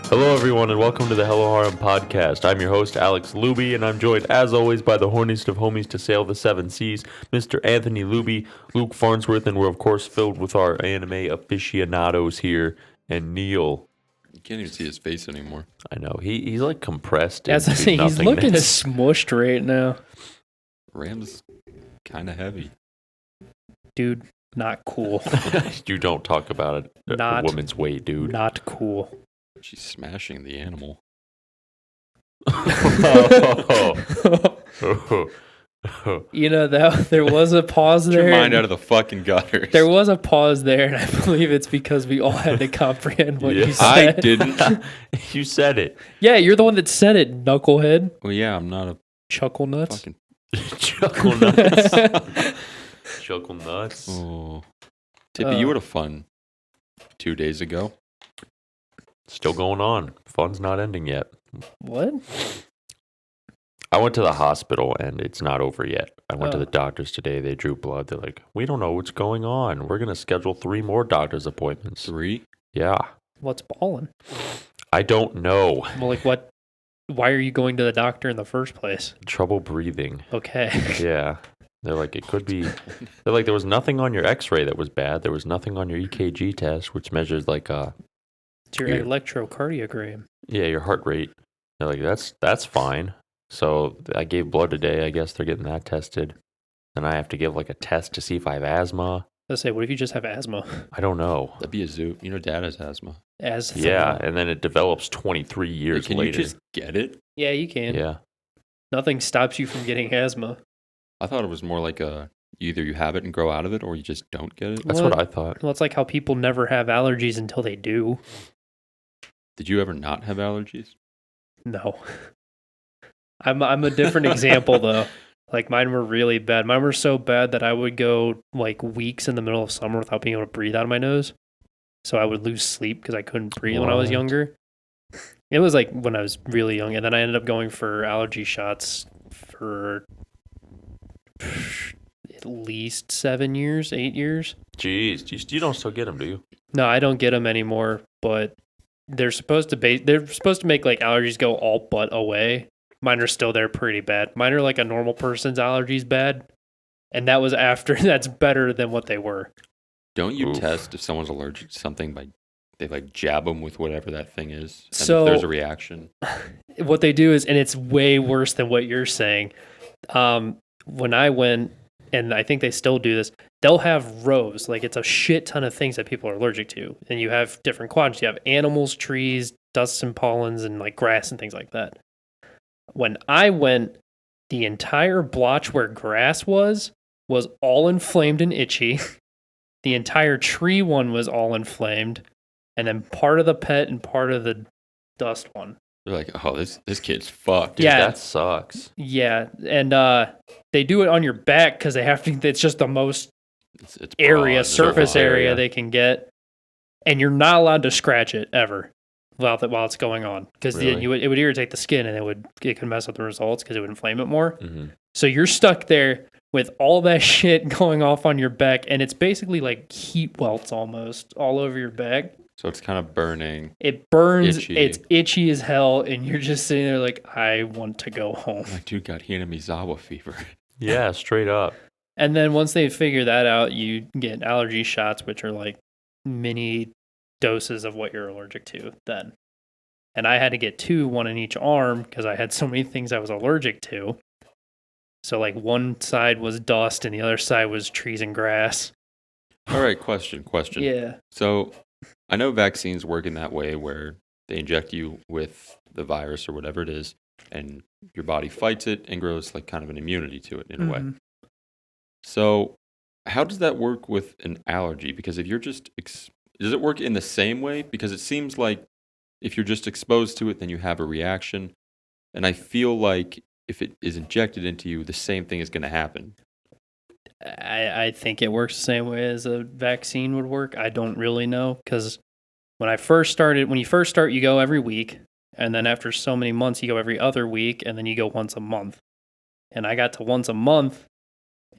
Hello, everyone, and welcome to the Harem Podcast. I'm your host, Alex Luby, and I'm joined, as always, by the horniest of homies to sail the seven seas, Mr. Anthony Luby, Luke Farnsworth, and we're, of course, filled with our anime aficionados here, and Neil. You can't even see his face anymore. I know. He's like compressed As I into say, he's looking nothingness. smushed right now. Ram's kind of heavy. Dude, not cool. You don't talk about it. Not- A woman's weight, dude. Not cool. She's smashing the animal. You know, there was a pause Get there. your mind out of the fucking gutters. There was a pause there, and I believe it's because we all had to comprehend what Yeah. you said. I didn't. You said it. Yeah, you're the one that said it, knucklehead. Well, yeah, I'm not a Chuckle nuts. fucking. Chuckle nuts. Chuckle nuts. Oh, Tippy, you had a fun 2 days ago. Still going on. Fun's not ending yet. What? I went to the hospital and it's not over yet. I went to Oh. the doctors today. They drew blood. They're like, we don't know what's going on. We're going to schedule 3 more doctor's appointments. 3. Yeah. What's balling? I don't know. Well, like what? Why are you going to the doctor in the first place? Trouble breathing. Okay. Yeah. They're like, it could be. They're like, there was nothing on your x-ray that was bad. There was nothing on your EKG test, which measures like, It's your Weird. electrocardiogram. your heart rate. They're like, that's fine. So I gave blood today. I guess they're getting that tested. Then I have to give like a test to see if I have asthma. Let's say, what if you just have asthma? I don't know. That'd be a zoo. You know, Dad has asthma. Yeah, and then it develops 23 years Can later. you just get it? Yeah, you can. Yeah. Nothing stops you from getting asthma. I thought it was more like either you have it and grow out of it, or you just don't get it. That's Well, what I thought. Well, it's like how people never have allergies until they do. Did you ever not have allergies? No. I'm a different example though. Like mine were really bad. Mine were so bad that I would go like weeks in the middle of summer without being able to breathe out of my nose. So I would lose sleep because I couldn't breathe when I was What? younger. It was like when I was really young, and then I ended up going for allergy shots for at least 7 years, 8 years. Jeez, you don't still get them, do you? No, I don't get them anymore, but they're supposed to make like allergies go all but away. Mine are still there pretty bad. Mine are like a normal person's allergies bad. And that was after that's better than what they were. Don't you Oof. test if someone's allergic to something by they like jab them with whatever that thing is? And So- if there's a reaction. What they do is, and it's way worse than what you're saying. When I went, and I think they still do this, they'll have rows. Like it's a shit ton of things that people are allergic to. And you have different quadrants. You have animals, trees, dusts and pollens, and like grass and things like that. When I went, the entire blotch where grass was all inflamed and itchy. The entire tree one was all inflamed. And then part of the pet and part of the dust one. They're like, oh, this kid's fucked. Dude, Yeah. that sucks. Yeah, and they do it on your back because they have to. It's just the most It's area, broad. surface area area. they can get, and you're not allowed to scratch it ever while it's going on because Really? it would irritate the skin and it could mess up the results because it would inflame it more. Hmm. So you're stuck there with all that shit going off on your back, and it's basically like heat welts almost all over your back. So it's kind of burning. It burns. Itchy. It's itchy as hell, and you're just sitting there like, I want to go home. My dude got Hinamizawa fever. Yeah, straight up. And then once they figure that out, you get allergy shots, which are like mini doses of what you're allergic to then. And I had to get 2, one in each arm, because I had so many things I was allergic to. So like one side was dust and the other side was trees and grass. All right, question. Yeah. So I know vaccines work in that way where they inject you with the virus or whatever it is, and your body fights it and grows like kind of an immunity to it in a way. Mhm. So how does that work with an allergy? Because if you're just, does it work in the same way? Because it seems like if you're just exposed to it, then you have a reaction. And I feel like if it is injected into you, the same thing is going to happen. I think it works the same way as a vaccine would work. I don't really know because when you first start, you go every week. And then after so many months, you go every other week. And then you go once a month. And I got to once a month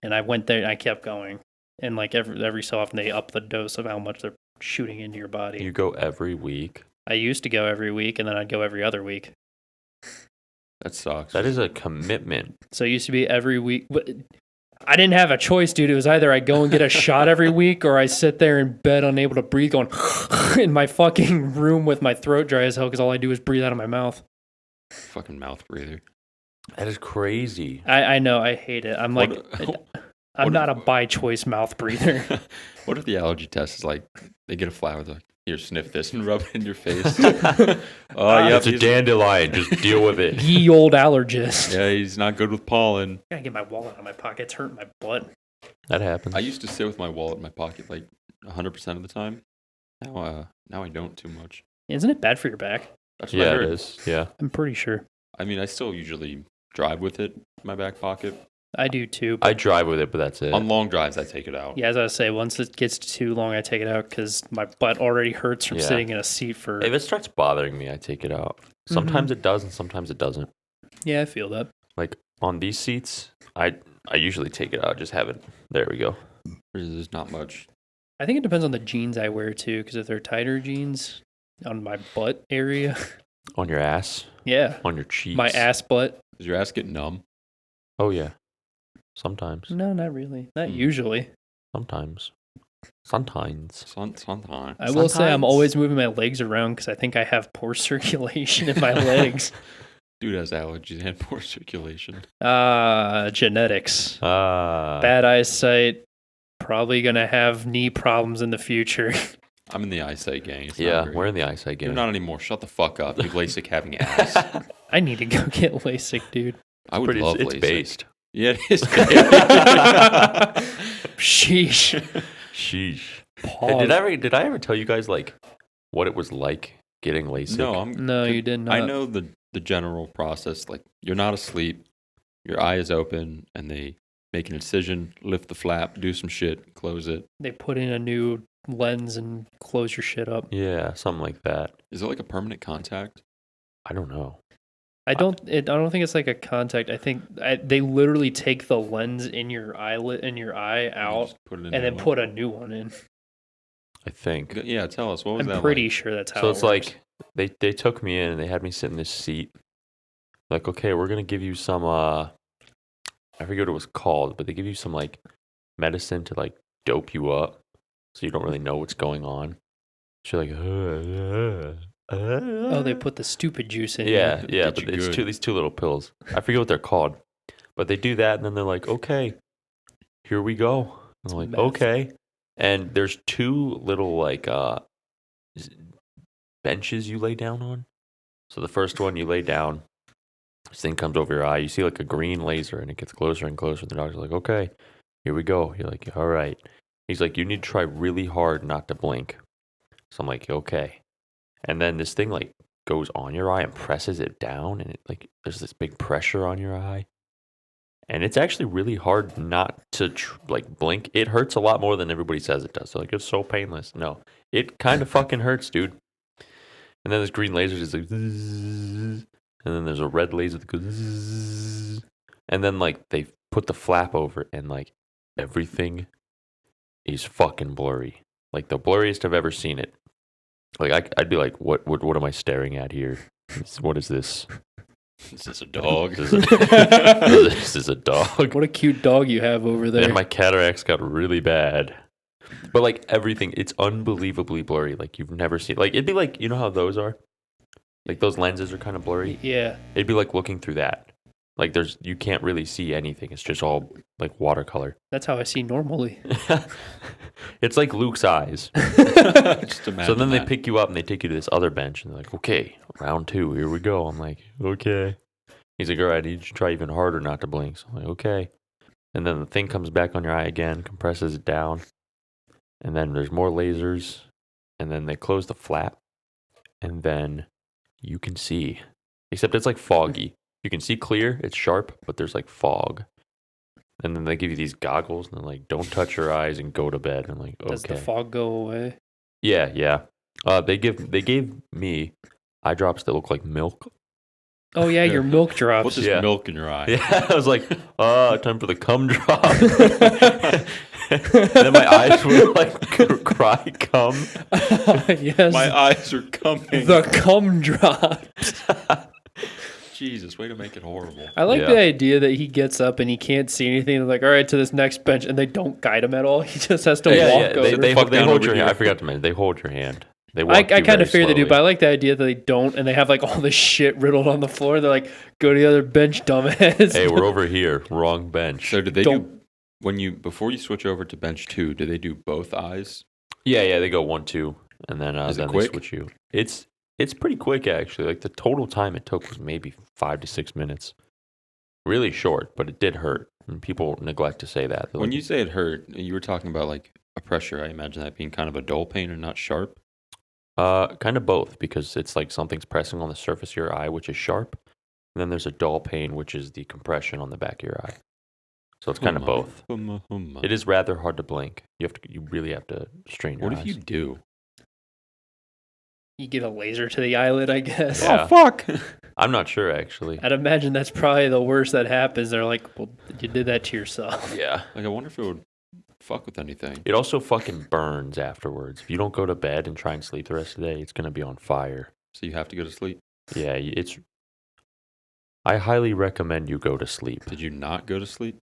and I went there and I kept going. And like every so often they up the dose of how much they're shooting into your body. You go every week. I used to go every week, and then I'd go every other week. That sucks. That is a commitment. So it used to be every week. But I didn't have a choice, dude. It was either I go and get a shot every week, or I sit there in bed unable to breathe, going in my fucking room with my throat dry as hell because all I do is breathe out of my mouth. Fucking mouth breather. That is crazy. I know. I hate it. I'm like, I'm not a by choice mouth breather. What if the allergy test is like, they get a flower, they're like, here, sniff this and rub it in your face? Yeah, it's a dandelion. Just deal with it. Ye old allergist. Yeah, he's not good with pollen. I gotta get my wallet out of my pocket. It's hurting my butt. That happens. I used to sit with my wallet in my pocket like 100% of the time. Now I don't too much. Isn't it bad for your back? That's what I Yeah, heard. it is. Yeah. I'm pretty sure. I mean, I still usually drive with it in my back pocket. I do too. I drive with it, but that's it. On long drives, I take it out. Yeah, as I say, once it gets too long, I take it out because my butt already hurts from Yeah. sitting in a seat for. If it starts bothering me, I take it out. Sometimes it does, and sometimes it doesn't. Yeah, I feel that. Like on these seats, I usually take it out. Just have it. There we go. There's not much. I think it depends on the jeans I wear too, because if they're tighter jeans on my butt area, On your ass, yeah, on your cheeks. my ass butt. Does your ass get numb? Oh yeah. Sometimes. No, not really. Not usually. Sometimes. Sometimes. Sometimes. I will say I'm Sometimes. always moving my legs around because I think I have poor circulation in my legs. Dude has allergies and poor circulation. Genetics. Ah. Bad eyesight. Probably gonna have knee problems in the future. I'm in the eyesight gang. It's not Yeah, great. we're in the eyesight game. You're not anymore. Shut the fuck up. You LASIK having ass. I need to go get LASIK, dude. I would love it's LASIK. based. Yeah, it is. Sheesh. Sheesh. Hey, Pog. did I ever tell you guys like what it was like getting LASIK? No, No, you did not. I know the general process. Like, you're not asleep, your eye is open, and they make an incision, lift the flap, do some shit, close it. They put in a new lens and close your shit up. Yeah, something like that. Is it like a permanent contact? I don't know. I don't think it's like a contact. I think they literally take the lens in your eyelid in your eye You out just put it in and then there. put a new one in. I think. Yeah, tell us. What was I'm that pretty like? sure that's how. So it it's works. like they took me in and they had me sit in this seat. Like, okay, we're gonna give you some I forget what it was called, but they give you some like medicine to like dope you up so you don't really know what's going on. So you're like, Oh, they put the stupid juice in. yeah, you. yeah, Get but you it's good. these two little pills. I forget what they're called, but they do that and then they're like, okay, here we go. And I'm like, meth. okay, and there's two little like benches you lay down on. So the first one you lay down, this thing comes over your eye. You see like a green laser, and it gets closer and closer. The doctor's like, okay, here we go. You're like, all right. He's like, you need to try really hard not to blink. So I'm like, okay. And then this thing like goes on your eye and presses it down, and it like there's this big pressure on your eye. And it's actually really hard not to like blink. It hurts a lot more than everybody says it does. So like, it's so painless. No, it kind of fucking hurts, dude. And then this green laser is like, and then there's a red laser that goes, and then like they put the flap over it, and like everything is fucking blurry, like the blurriest I've ever seen it. Like I'd be like, what am I staring at here? What is this? Is this a dog? This is a dog. What a cute dog you have over there. And my cataracts got really bad. But like everything, it's unbelievably blurry. Like you've never seen. Like it'd be like, you know how those are? Like those lenses are kind of blurry. Yeah. It'd be like looking through that. Like you can't really see anything. It's just all like watercolor. That's how I see normally. It's like Luke's eyes. Just imagine So then they that. pick you up and they take you to this other bench and they're like, okay, round 2, here we go. I'm like, okay. He's like, all right, I need you to try even harder not to blink. So I'm like, okay. And then the thing comes back on your eye again, compresses it down. And then there's more lasers. And then they close the flap. And then you can see. Except it's like foggy. You can see clear, it's sharp, but there's like fog. And then they give you these goggles and they're like, don't touch your eyes and go to bed. And I'm like, okay. Does the fog go away? Yeah, yeah. They gave me eye drops that look like milk. Oh yeah, your milk drops. Put this Yeah. milk in your eye. Yeah, I was like, time for the cum drop. then my eyes would like cry, cum. Yes. My eyes are coming. The cum drop. Jesus, way to make it horrible. I like Yeah. the idea that he gets up and he can't see anything. They're like, all right, to this next bench, and they don't guide him at all. He just has to walk over. They Fuck down hold over your hand. here. I forgot to mention, they hold your hand. They I walk you kind very of fear they do, slowly. but I like the idea that they don't, and they have like all this shit riddled on the floor. They're like, go to the other bench, dumbass. Hey, we're over here. Wrong bench. So did they Don't- do before you switch over to bench 2? Do they do both eyes? Yeah, they go 1, 2, and then Is it then they quick? switch you. It's pretty quick actually. Like the total time it took was maybe 5 to 6 minutes. Really short, but it did hurt. And people neglect to say that. They're When like, you say it hurt, you were talking about like a pressure. I imagine that being kind of a dull pain and not sharp. kind of both, because it's like something's pressing on the surface of your eye, which is sharp. And then there's a dull pain, which is the compression on the back of your eye. So it's kind of both. It is rather hard to blink. You really have to strain your What eyes. if you do? You get a laser to the eyelid, I guess. Yeah. Oh fuck! I'm not sure actually. I'd imagine that's probably the worst that happens. They're like, well, you did that to yourself. Yeah. Like I wonder if it would fuck with anything. It also fucking burns afterwards. If you don't go to bed and try and sleep the rest of the day, it's gonna be on fire. So you have to go to sleep. Yeah, I highly recommend you go to sleep. Did you not go to sleep?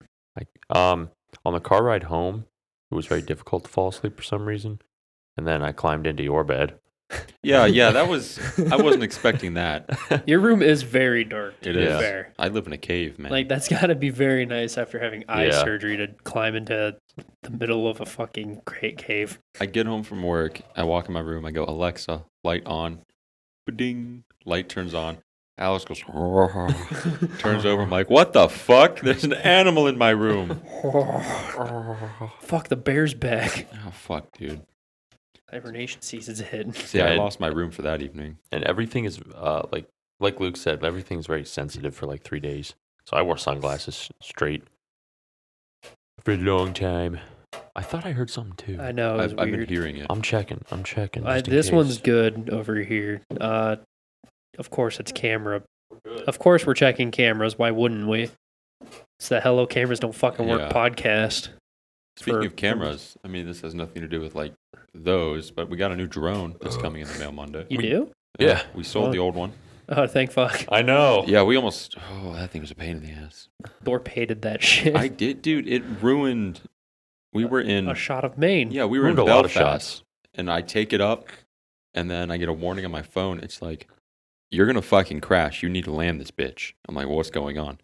On the car ride home, it was very difficult to fall asleep for some reason, and then I climbed into your bed. Yeah, that was. I wasn't expecting that. Your room is very dark. It to be is. fair. I live in a cave, man. Like, that's got to be very nice after having eye Yeah. surgery to climb into the middle of a fucking great cave. I get home from work. I walk in my room. I go, Alexa, light on. Ba-ding. Light turns on. Alice goes, turns over. I'm like, what the fuck? There's an animal in my room. Fuck, the bear's back. Oh, fuck, dude. Hibernation season's hit. See, Yeah, I it- lost my room for that evening. And everything is like Luke said, everything's very sensitive for like 3 days. So I wore sunglasses straight for a long time. I thought I heard something too. I know, it was I've been weird. hearing it. I'm checking. just in This case. one's good over here. Of course, it's camera. Of course, we're checking cameras. Why wouldn't we? It's the Hello Cameras Don't Fucking Work Yeah. podcast. Speaking for- of cameras, I mean, this has nothing to do with like those, but we got a new drone that's coming in the mail Monday. You do? Yeah. We sold the old one. Oh, thank fuck. I know. Yeah, we almost. Oh, that thing was a pain in the ass. Thor hated that shit. I did, dude. It ruined. We were in. A shot of Maine. Yeah, we were in Ruined a lot of Belfast, shots. and I take it up, and then I get a warning on my phone. It's like, you're gonna fucking crash. You need to land this bitch. I'm like, well, what's going on?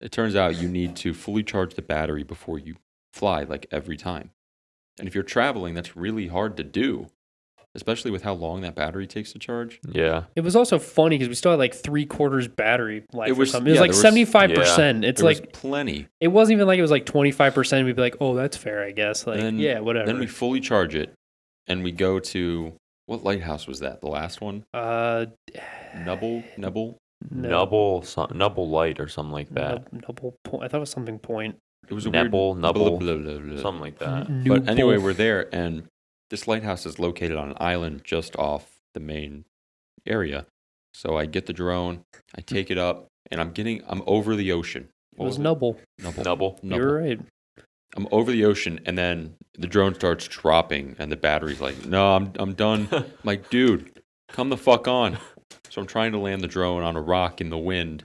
It turns out you need to fully charge the battery before you fly, like every time. And if you're traveling, that's really hard to do, especially with how long that battery takes to charge. Yeah. It was also funny because we still had like 3/4 battery life. It was- or something. It was yeah, like there was- 75%. It's There like was plenty. it wasn't even like it was like 25%. We'd be like, oh, that's fair, I guess. Like, And yeah, whatever. Then we fully charge it, and we go to what lighthouse was that? The last one? Nubble. Nubble Light or something like that. Nubble Point. I thought it was something point. It was a Nebble, weird, Nubble, blah, blah, blah, blah. Something like that. But anyway, we're there, and this lighthouse is located on an island just off the main area. So I get the drone, I take it up, and I'm over the ocean. It was Nubble. Nubble. You were right. I'm over the ocean, and then the drone starts dropping, and the battery's like, no, I'm done. I'm like, dude, come the fuck on. So I'm trying to land the drone on a rock in the wind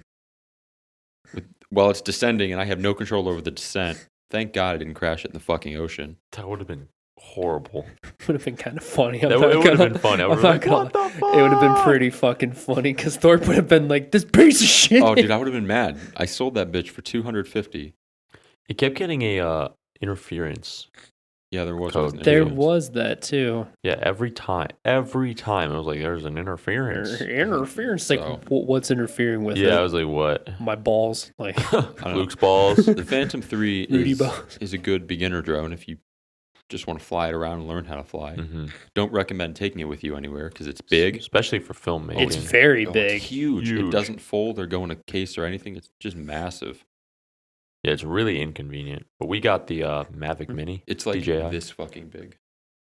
while it's descending, and I have no control over the descent. Thank God I didn't crash it in the fucking ocean. That would have been horrible. Would have been kind of funny. It would have been fun. I would have been like, what the fuck? It would have been pretty fucking funny because Thorpe would have been like, this piece of shit. Oh, dude, I would have been mad. I sold that bitch for $250. It kept getting a interference. Yeah, there was. Code. an There interference. was that too. Yeah, every time I was like, "There's an interference." Interference. Like, So- what's interfering with Yeah, I it? was like, "What?" My balls. Like, don't know. Luke's balls. The Phantom 3 Rudy balls. is a good beginner drone if you just want to fly it around and learn how to fly. hmm Don't recommend taking it with you anywhere because it's big. especially for filmmaking. it's very Oh, big. It's huge. It Huge. doesn't fold or go in a case or anything. It's just massive. Yeah, it's really inconvenient. But we got the Mavic Mini. It's like DJI. this fucking big.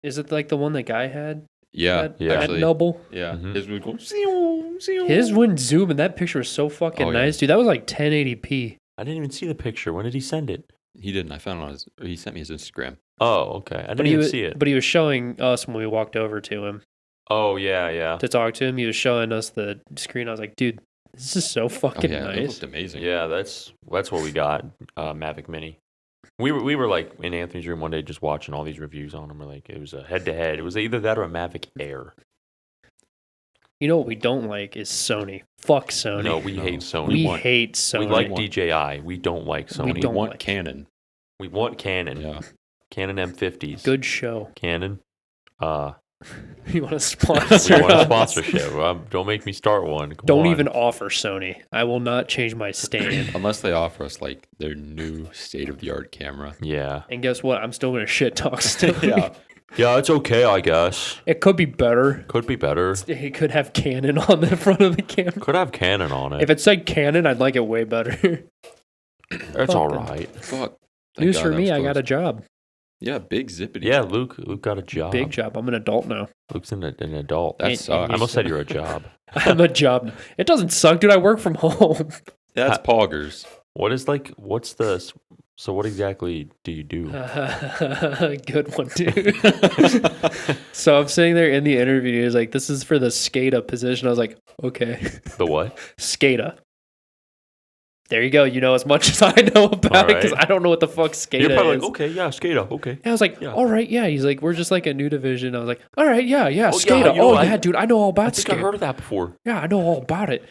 Is it like the one that guy had? Yeah, At, yeah. at actually. Noble? Yeah, Mhm. his would go. Zew, zew. His wouldn't zoom, and that picture was so fucking Oh, yeah. nice, dude. That was like 1080p. I didn't even see the picture. When did he send it? He didn't. I found it on his. Or he sent me his Instagram. Oh, okay. I didn't even see it. But he was showing us when we walked over to him Oh, yeah. to talk to him. He was showing us the screen. I was like, dude, this is so fucking It nice. looked amazing. Yeah, that's what we got. Mavic Mini. We were like in Anthony's room one day just watching all these reviews on them. We're like, it was a head to head. It was either that or a Mavic Air. You know what we don't like is Sony. Fuck Sony. No, we hate Sony. we hate Sony. We like DJI. We don't like Sony. We don't want like Canon. We want Canon. Yeah. Canon M50s. Good show. Canon. You want to sponsor? We want a us? sponsorship. Don't make me start one. Come Don't on. even offer Sony. I will not change my stand. Unless they offer us like their new state of the art camera. Yeah. And guess what? I'm still gonna shit talk Sony. Yeah. Yeah, it's okay, I guess. It could be better. Could be better. It could have Canon on the front of the camera. Could have Canon on it. If it said Canon, I'd like it way better. That's all right. Fuck. Thank News God for that me, was I got a closed. job. Yeah, big zippity. Yeah, Luke got a job. Big job. I'm an adult now. Luke's an adult. That And- sucks. I almost said you're a job. I'm a job now. It doesn't suck, dude. I work from home. That's poggers. So what exactly do you do? Good one, dude. So I'm sitting there in the interview. He's like, this is for the SCADA position. I was like, okay. The what? SCADA. There you go. You know as much as I know about it because Alright. I don't know what the fuck SCADA You're probably is. like, okay, yeah, SCADA, okay. And I was like, Yeah. all right, yeah. He's like, we're just like a new division. I was like, all right, yeah, Oh, yeah, SCADA. you know, Yeah, dude, I know all I about think I SCADA. heard of that before. Yeah, I know all about it.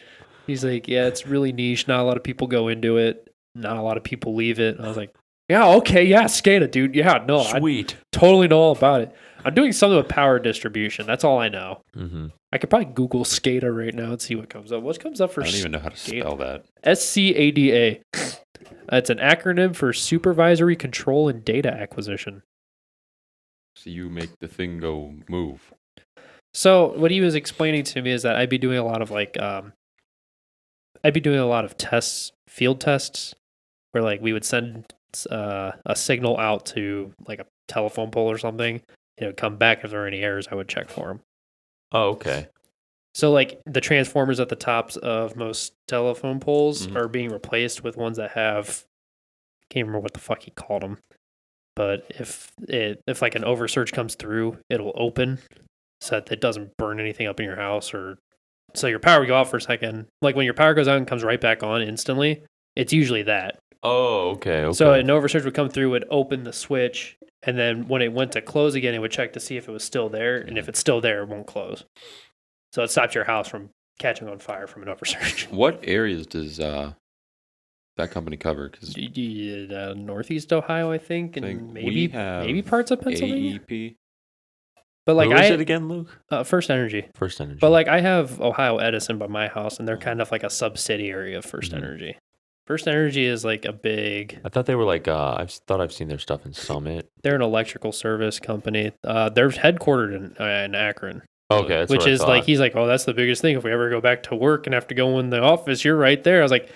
He's like, yeah, it's really niche. Not a lot of people go into it. Not a lot of people leave it. And I was like, yeah, okay, yeah, SCADA, dude. Yeah, no, I Sweet. totally know all about it. I'm doing something with power distribution. That's all I know. Mm-hmm. I could probably Google SCADA right now and see what comes up. What comes up for I don't even know how to SCADA? spell that. SCADA. It's an acronym for Supervisory Control and Data Acquisition. So you make the thing go move. So what he was explaining to me is that I'd be doing a lot of tests, field tests, where like we would send a signal out to like a telephone pole or something. It would come back. If there were any errors, I would check for them. Oh, okay. So like the transformers at the tops of most telephone poles Mhm. are being replaced with ones that have, can't remember what the fuck he called them, but if like an oversurge comes through, it'll open so that it doesn't burn anything up in your house, or so your power would go out for a second. Like when your power goes out and comes right back on instantly, it's usually that. Oh, okay. So an oversurge would come through, would open the switch, and then when it went to close again, it would check to see if it was still there, and if it's still there, it won't close. So it stops your house from catching on fire from an oversurge. What areas does that company cover? Because Northeast Ohio, I think, and we have maybe parts of Pennsylvania. AEP. But like Who is it again, Luke? First Energy. First Energy. But like I have Ohio Edison by my house, and they're kind of like a subsidiary of First Mhm. Energy. First Energy is like a big. I thought they were like, I thought I've seen their stuff in Summit. They're an electrical service company. They're headquartered in Akron. Okay, that's Which what I is like, thought. he's like, oh, that's the biggest thing. If we ever go back to work and have to go in the office, you're right there. I was like,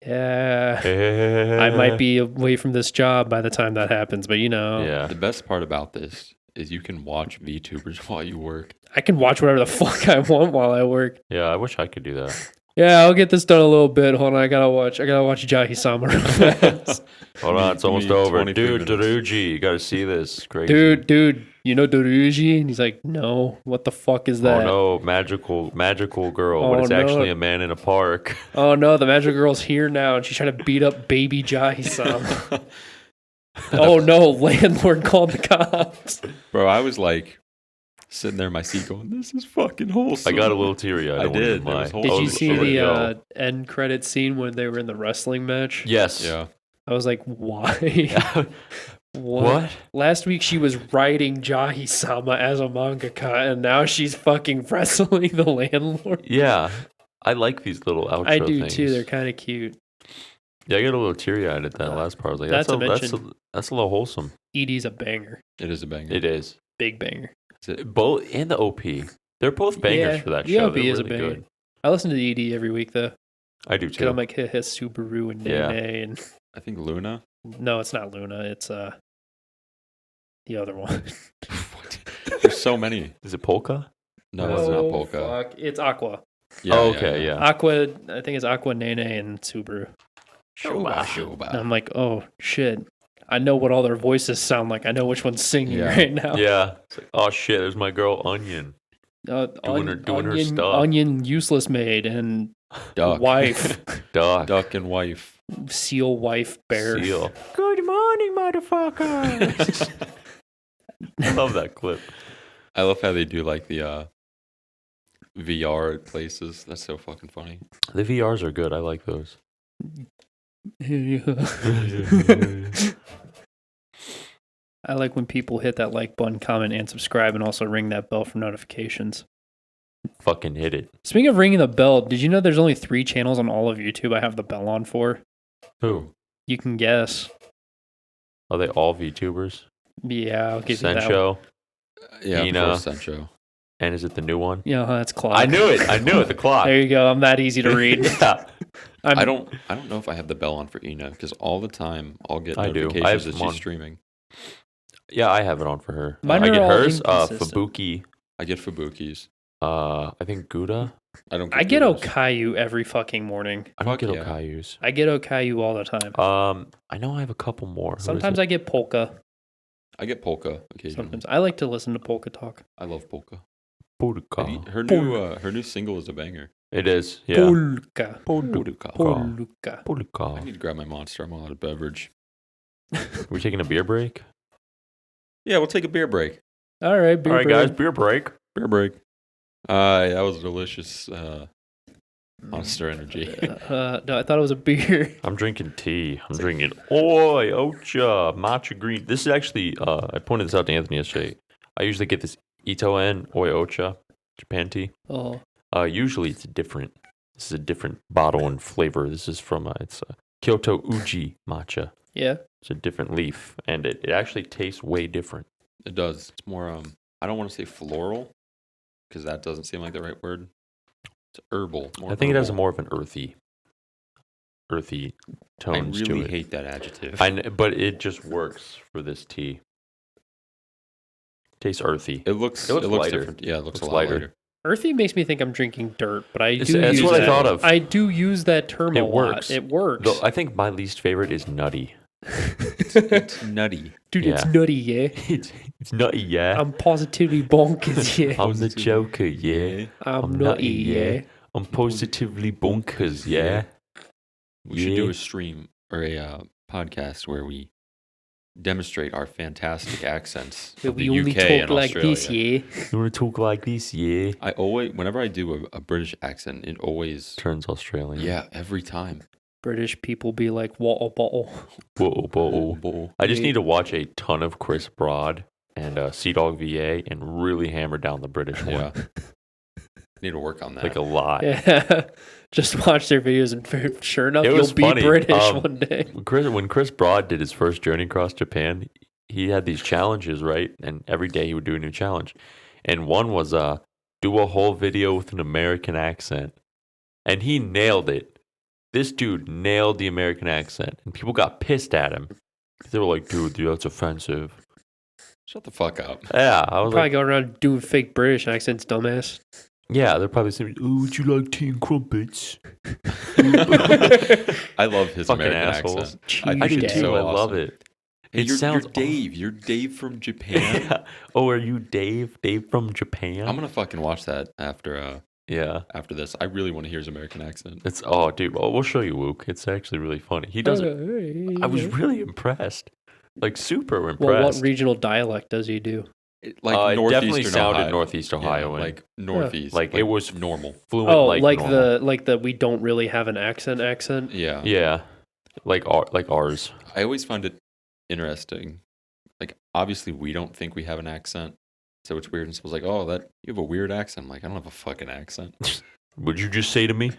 yeah, I might be away from this job by the time that happens, but you know, Yeah. The best part about this is you can watch VTubers while you work. I can watch whatever the fuck I want while I work. Yeah, I wish I could do that. Yeah, I'll get this done a little bit. Hold on, I gotta watch Jahi-sama real fast. Hold on, it's Give almost me over. 23 Dude, minutes. Daruji, you got to see this. Crazy. Dude, you know Doruji? And he's like, no, what the fuck is that? Oh no, magical girl, Oh, but it's no. actually a man in a park. Oh no, the magic girl's here now, and she's trying to beat up baby Jahi-sama. Oh no, landlord called the cops. Bro, I was like sitting there in my seat going, this is fucking wholesome. I got a little teary-eyed. I won't did. even There lie. was whole- Did Oh, you was see so the go. end credit scene when they were in the wrestling match? Yes. Yeah. I was like, why? What? Last week she was writing Jahi-sama as a mangaka, and now she's fucking wrestling the landlord. Yeah. I like these little outro I do things. too. They're kind of cute. Yeah, I got a little teary-eyed at that last part. I was like, Not to that's a little wholesome. Edie's a banger. It is a banger. It is. Big banger. Both and the OP. They're both bangers Yeah, for that the show. OP They're is a really banger. good. I listen to the Edie every week, though. I do Because too. I'm like, his Subaru and Yeah. Nene. And I think Luna. no, it's not Luna. It's the other one. There's so many. Is it Polka? No, it's not Polka. Fuck. It's Aqua. Yeah, Oh, okay, yeah. Aqua, I think it's Aqua, Nene, and Subaru. Shoba, And Shoba. I'm like, oh, shit. I know what all their voices sound like. I know which one's singing right now. Yeah. It's like, oh shit, there's my girl Onion. Doing her stuff. Onion, useless maid, and Duck. wife, Duck and wife. seal, wife, bear. Seal. Good morning, motherfucker. I love that clip. I love how they do like the VR at places. That's so fucking funny. The VRs are good. I like those. I like when people hit that like button, comment, and subscribe, and also ring that bell for notifications. Fucking hit it. Speaking of ringing the bell, did you know there's only 3 channels on all of YouTube I have the bell on for? Who? You can guess. Are they all VTubers? Yeah, I'll give you that one. Sencho. Yeah, Ina. before Sencho. And is it the new one? Yeah, that's clock. I knew it. The clock. There you go. I'm that easy to read. Yeah. I don't know if I have the bell on for Ina because all the time I'll get I do. notifications I have that them she's on. streaming. Yeah, I have it on for her. Mine I are get all hers. inconsistent. Fubuki. I get Fubukis. I think Gouda. I don't. I get Googles. Okayu every fucking morning. I don't Fuck get yeah. Okayus. I get Okayu all the time. I know I have a couple more. Who is Sometimes it? I get Polka. I get Polka occasionally. Sometimes I like to listen to Polka talk. I love Polka. Polka. Her new single is a banger. It is. Yeah. Polka. Polka. Polka. Polka. I need to grab my Monster. I'm all out of beverage. We're taking a beer break. Yeah, we'll take a beer break. All right, beer All right, break. guys, beer break. Beer break. That was delicious. Monster Energy. No, I thought it was a beer. I'm drinking tea. I'm drinking Oi Ocha matcha green. This is actually I pointed this out to Anthony yesterday. I usually get this Ito-en Oi Ocha Japan tea. Oh, Usually it's different. This is a different bottle and flavor. This is from it's Kyoto Uji matcha. yeah. It's a different leaf, and it actually tastes way different. It does. It's more. I don't want to say floral because that doesn't seem like the right word. It's herbal. More I think it has herbal. more of an earthy tones I really to it. hate that adjective. But it just works for this tea. Tastes earthy. It looks lighter. different. Yeah, it looks a lot lighter. lighter. Earthy makes me think I'm drinking dirt, but I do That's use what I that. thought of. I do use that term It a lot. works. It works. Though I think my least favorite is nutty. It's nutty. Dude, it's Yeah. nutty, yeah. It's nutty, yeah. I'm positively bonkers, yeah. I'm the Joker, yeah. I'm nutty, yeah. I'm positively bonkers, yeah. We should do a stream or a podcast where we demonstrate our fantastic accents But of we the only UK talk and like Australia. this, yeah. You want to talk like this, yeah? I always, whenever I do a British accent, it always, Turns Australian. yeah, every time. British people be like, water bottle. Whoa. I just need to watch a ton of Chris Broad and Sea Dog VA and really hammer down the British one. Yeah. Need to work on that. Like a lot. Yeah. Just watch their videos and sure enough, It was you'll be funny. British one day. When Chris Broad did his first journey across Japan, he had these challenges, right? And every day he would do a new challenge. And one was do a whole video with an American accent. And he nailed it. This dude nailed the American accent. And people got pissed at him. They were like, dude, that's offensive. Shut the fuck up. Yeah, I was Probably like, go around doing fake British accents, dumbass. yeah, they're probably saying, oh, would you like tea and crumpets? I love his Fucking American assholes. accent. I do Cheese too. day. I love it. Hey, It you're sounds Dave. You're Dave from Japan. Yeah. Oh, are you Dave? Dave from Japan? I'm gonna fucking watch that after Yeah. after this. I really want to hear his American accent. It's dude. Oh, we'll show you, Wook. It's actually really funny. He does it. I was really impressed. Like super Well, impressed. what regional dialect does he do? It, It northeastern definitely sounded Ohio. Northeast Ohio. Yeah, like northeast. Like, it was normal. fluent. Oh, like normal. the we don't really have an accent. Yeah. Yeah, like ours. I always find it interesting. Like obviously we don't think we have an accent, so it's weird. And someone's like, "Oh, that you have a weird accent." I'm like, I don't have a fucking accent. Would you just say to me?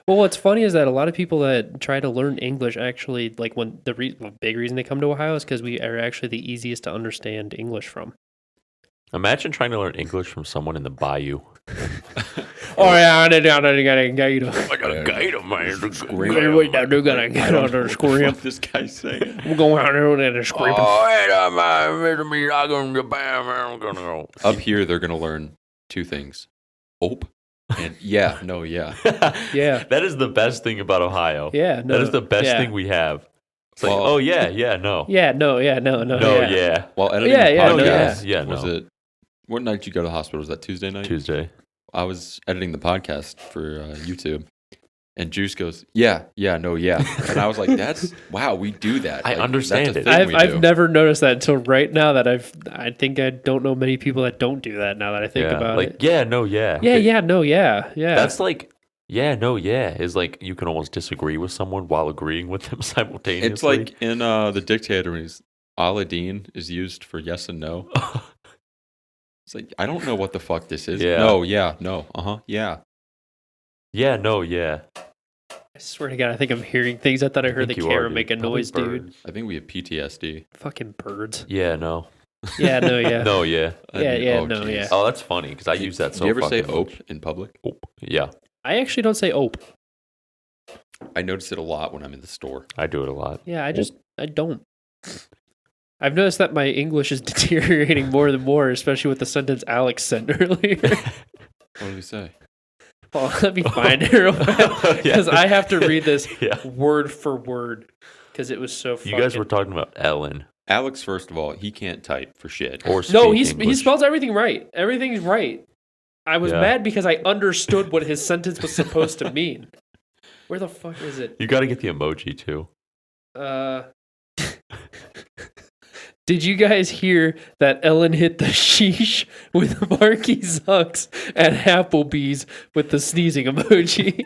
Well, what's funny is that a lot of people that try to learn English actually, like when the big reason they come to Ohio is because we are actually the easiest to understand English from. Imagine trying to learn English from someone in the bayou. Oh yeah, I got a gator. I got a gator, man. Wait, I do got a gator on the scrim. What this guy saying? We're going out there and scraping. Oh, hey, man, me, I'm going to Japan, man. I'm gonna go. Up here, they're gonna learn two things: ope and yeah, no, yeah. Yeah. That is the best thing about Ohio. Yeah, no, That is the best yeah. thing we have. It's like, Well- oh yeah, no. Yeah, no, no. No, yeah. While editing Yeah, the yeah, no, podcast, yeah, was no. it? What night did you go to the hospital? Was that Tuesday night? Tuesday. I was editing the podcast for YouTube, and Juice goes, "Yeah, no, yeah," and I was like, "That's wow, we do that." I Like, understand that's a it. thing we I've do. never noticed that until right now. That I think I don't know many people that don't do that. Now that I think Yeah. about Like, it. yeah, no, yeah. Yeah, no, yeah. That's like, yeah, no, yeah. Is like you can almost disagree with someone while agreeing with them simultaneously. It's like in The Dictator when Aladdin is used for yes and no. It's like I don't know what the fuck this is. Yeah. No, yeah, no, yeah. yeah, no, yeah. I swear to God, I think I'm hearing things. I thought I heard the think you camera are, dude. make a Probably noise, dude. birds. I think we have PTSD. Fucking birds. Yeah, no. Yeah, no, yeah. No, yeah. Yeah, no, jeez. yeah. Oh, that's funny because I use that so Do you ever say fucking "ope" much. in public? Ope. Yeah, I actually don't say ope. I notice it a lot when I'm in the store. I do it a lot. Yeah, I don't. I've noticed that my English is deteriorating more and more, especially with the sentence Alex sent earlier. What did we say? Well, let me find it real fast because I have to read this Yeah. word for word because it was so. You guys were talking about Ellen Alex, first of all, he can't type for shit. or speak No, he English. spells everything right. Everything's right. I was Yeah. mad because I understood what his sentence was supposed to mean. Where the fuck is it? You got to get the emoji too. Did you guys hear that Ellen hit the sheesh with Marky Zucks at Applebee's with the sneezing emoji?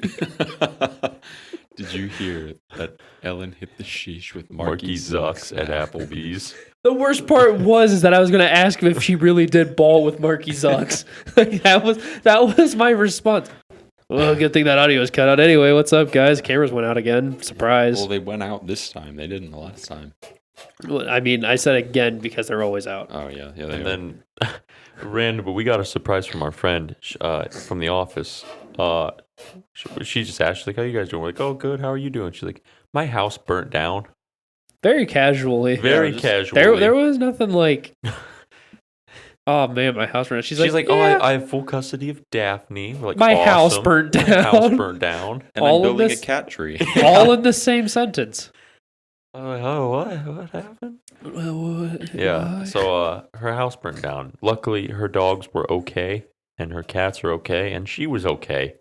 Did you hear that Ellen hit the sheesh with Marky Marky Zucks at Applebee's. The worst part was that I was going to ask him if she really did ball with Marky Zucks. Like, that was my response. Well, good thing that audio was cut out anyway. What's up, guys? Cameras went out again. Surprise. Well, they went out this time. They didn't the last time. Well, I mean, I said again because they're always out. Oh yeah, they And are. then random, but we got a surprise from our friend from the office. She just asked, she's like, how you guys doing? We're like, oh, good. How are you doing? She's like, my house burnt down. Very casually. Very just- casually. There was nothing like, oh man, my house burned. She's like, oh, yeah, I have full custody of Daphne. We're like, my house awesome. burnt My house down. burnt down. and all I'm of building this- a cat tree. All in the same sentence. Oh, what happened? What? Yeah. So her house burnt down. Luckily, her dogs were okay, and her cats are okay, and she was okay.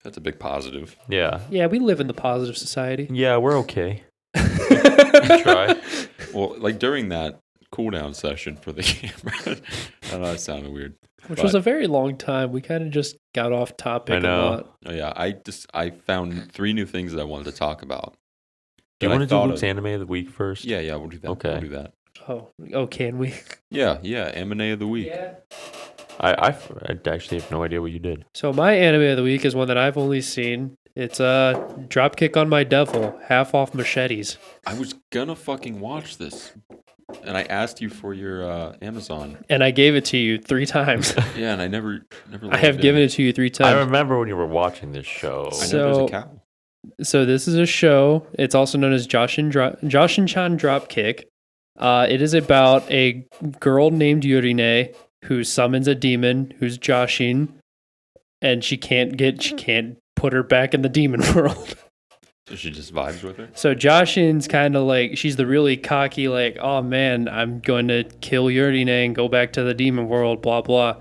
That's a big positive. Yeah. Yeah, we live in the positive society. Yeah, we're okay. Try. Well, like during that cooldown session for the camera, I know that sounded weird. Which was a very long time. We kind of just got off topic I know. a lot. Oh yeah, I found 3 new things that I wanted to talk about. Do you that I want to do thought Luke's of. anime of the week first? Yeah, we'll do that. Okay. We'll do that. Oh, can we? Yeah, anime of the week. I actually have no idea what you did. So my anime of the week is one that I've only seen. It's Dropkick on My Devil, half off machetes. I was gonna fucking watch this, and I asked you for your Amazon. And I gave it to you 3 times. Yeah, and I never. I have given it to you 3 I times. remember when you were watching this show. I know there's So- a cow. So this is a show. It's also known as Joshin Chan Dropkick. It is about a girl named Yurine who summons a demon who's Joshin, and she can't put her back in the demon world. So she just vibes with her. So Joshin's kind of like, she's the really cocky, like, oh man, I'm going to kill Yurine and go back to the demon world, blah blah.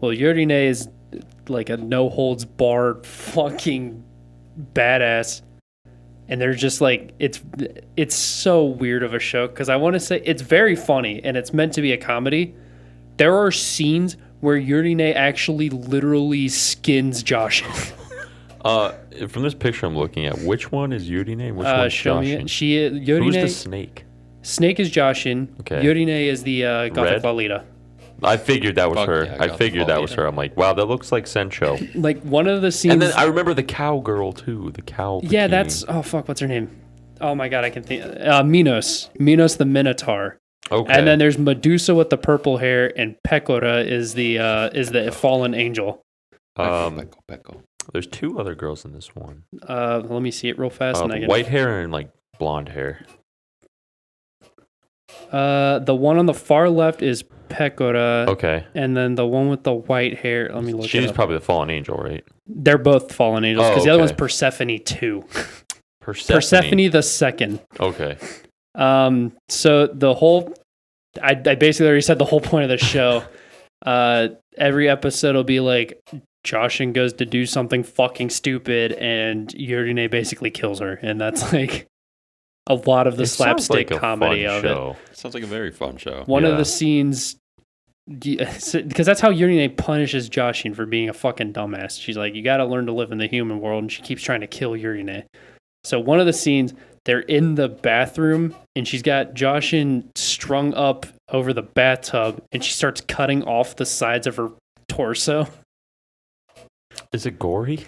Well, Yurine is like a no holds barred fucking badass, and they're just like, it's so weird of a show because I want to say it's very funny and it's meant to be a comedy. There are scenes where Yurine actually literally skins Joshin. From this picture I'm looking at, which one is Yurine and which one's Show me Joshin? it. Who's the Yurine. snake? Snake is Joshin. Okay. Yurine is the Gothic Red? Lolita. I figured that was Fuck her. yeah, I Gotham figured that was Lolita. her. I'm like, wow, that looks like Sencho. Like one of the scenes. And then I remember the cowgirl too. The cow. yeah, bikini. that's fuck. What's her name? Oh my god, I can think. Minos the Minotaur. okay. And then there's Medusa with the purple hair, and Pecora is the fallen angel. Pecco. There's 2 other girls in this one. Let me see it real fast. And I can, White hair and like blonde hair. the one on the far left is Pecora. Okay. And then the one with the white hair. Let me look. She's it up. probably the fallen angel, right? They're both fallen angels because Oh, the other one's okay. Persephone too. Persephone the second. Okay. So the whole, I basically already said the whole point of the show. Every episode will be like Joshin goes to do something fucking stupid and Yurine basically kills her, and that's like a lot of the slapstick comedy of it. Sounds like a very fun show. One of the scenes, because that's how Yurine punishes Joshin for being a fucking dumbass. She's like, you got to learn to live in the human world, and she keeps trying to kill Yurine. So one of the scenes, they're in the bathroom, and she's got Joshin strung up over the bathtub, and she starts cutting off the sides of her torso. Is it gory?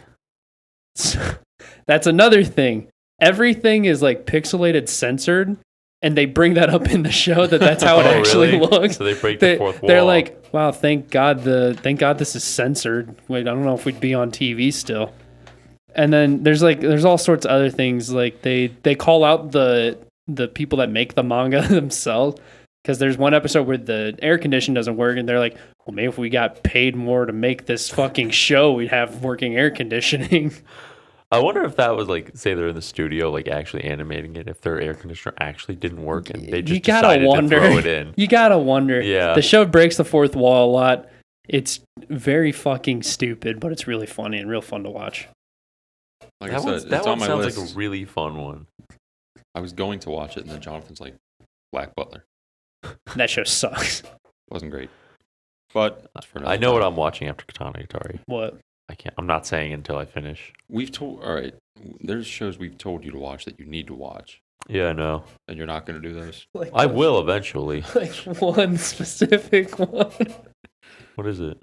That's another thing. Everything is like pixelated, censored, and they bring that up in the show that's how it actually looks. So they break the fourth wall. They're like, wow, thank God this is censored. Wait, I don't know if we'd be on TV still. And then there's all sorts of other things. Like they call out the people that make the manga themselves, because there's one episode where the air condition doesn't work, and they're like, well, maybe if we got paid more to make this fucking show, we'd have working air conditioning. I wonder if that was like, say they're in the studio, like actually animating it, if their air conditioner actually didn't work and they just decided to throw it in. You gotta wonder. Yeah. The show breaks the fourth wall a lot. It's very fucking stupid, but it's really funny and real fun to watch. Like that I said, that it's one on my sounds list. like a really fun one. I was going to watch it, and then Jonathan's like, Black Butler. That show sucks. Wasn't great. But that's for another I know time. what I'm watching after Katana Atari. What? I can't. I'm not saying until I finish. All right, there's shows we've told you to watch that you need to watch, Yeah, I know. and you're not going to do those. Like I will eventually. Like one specific one. What is it?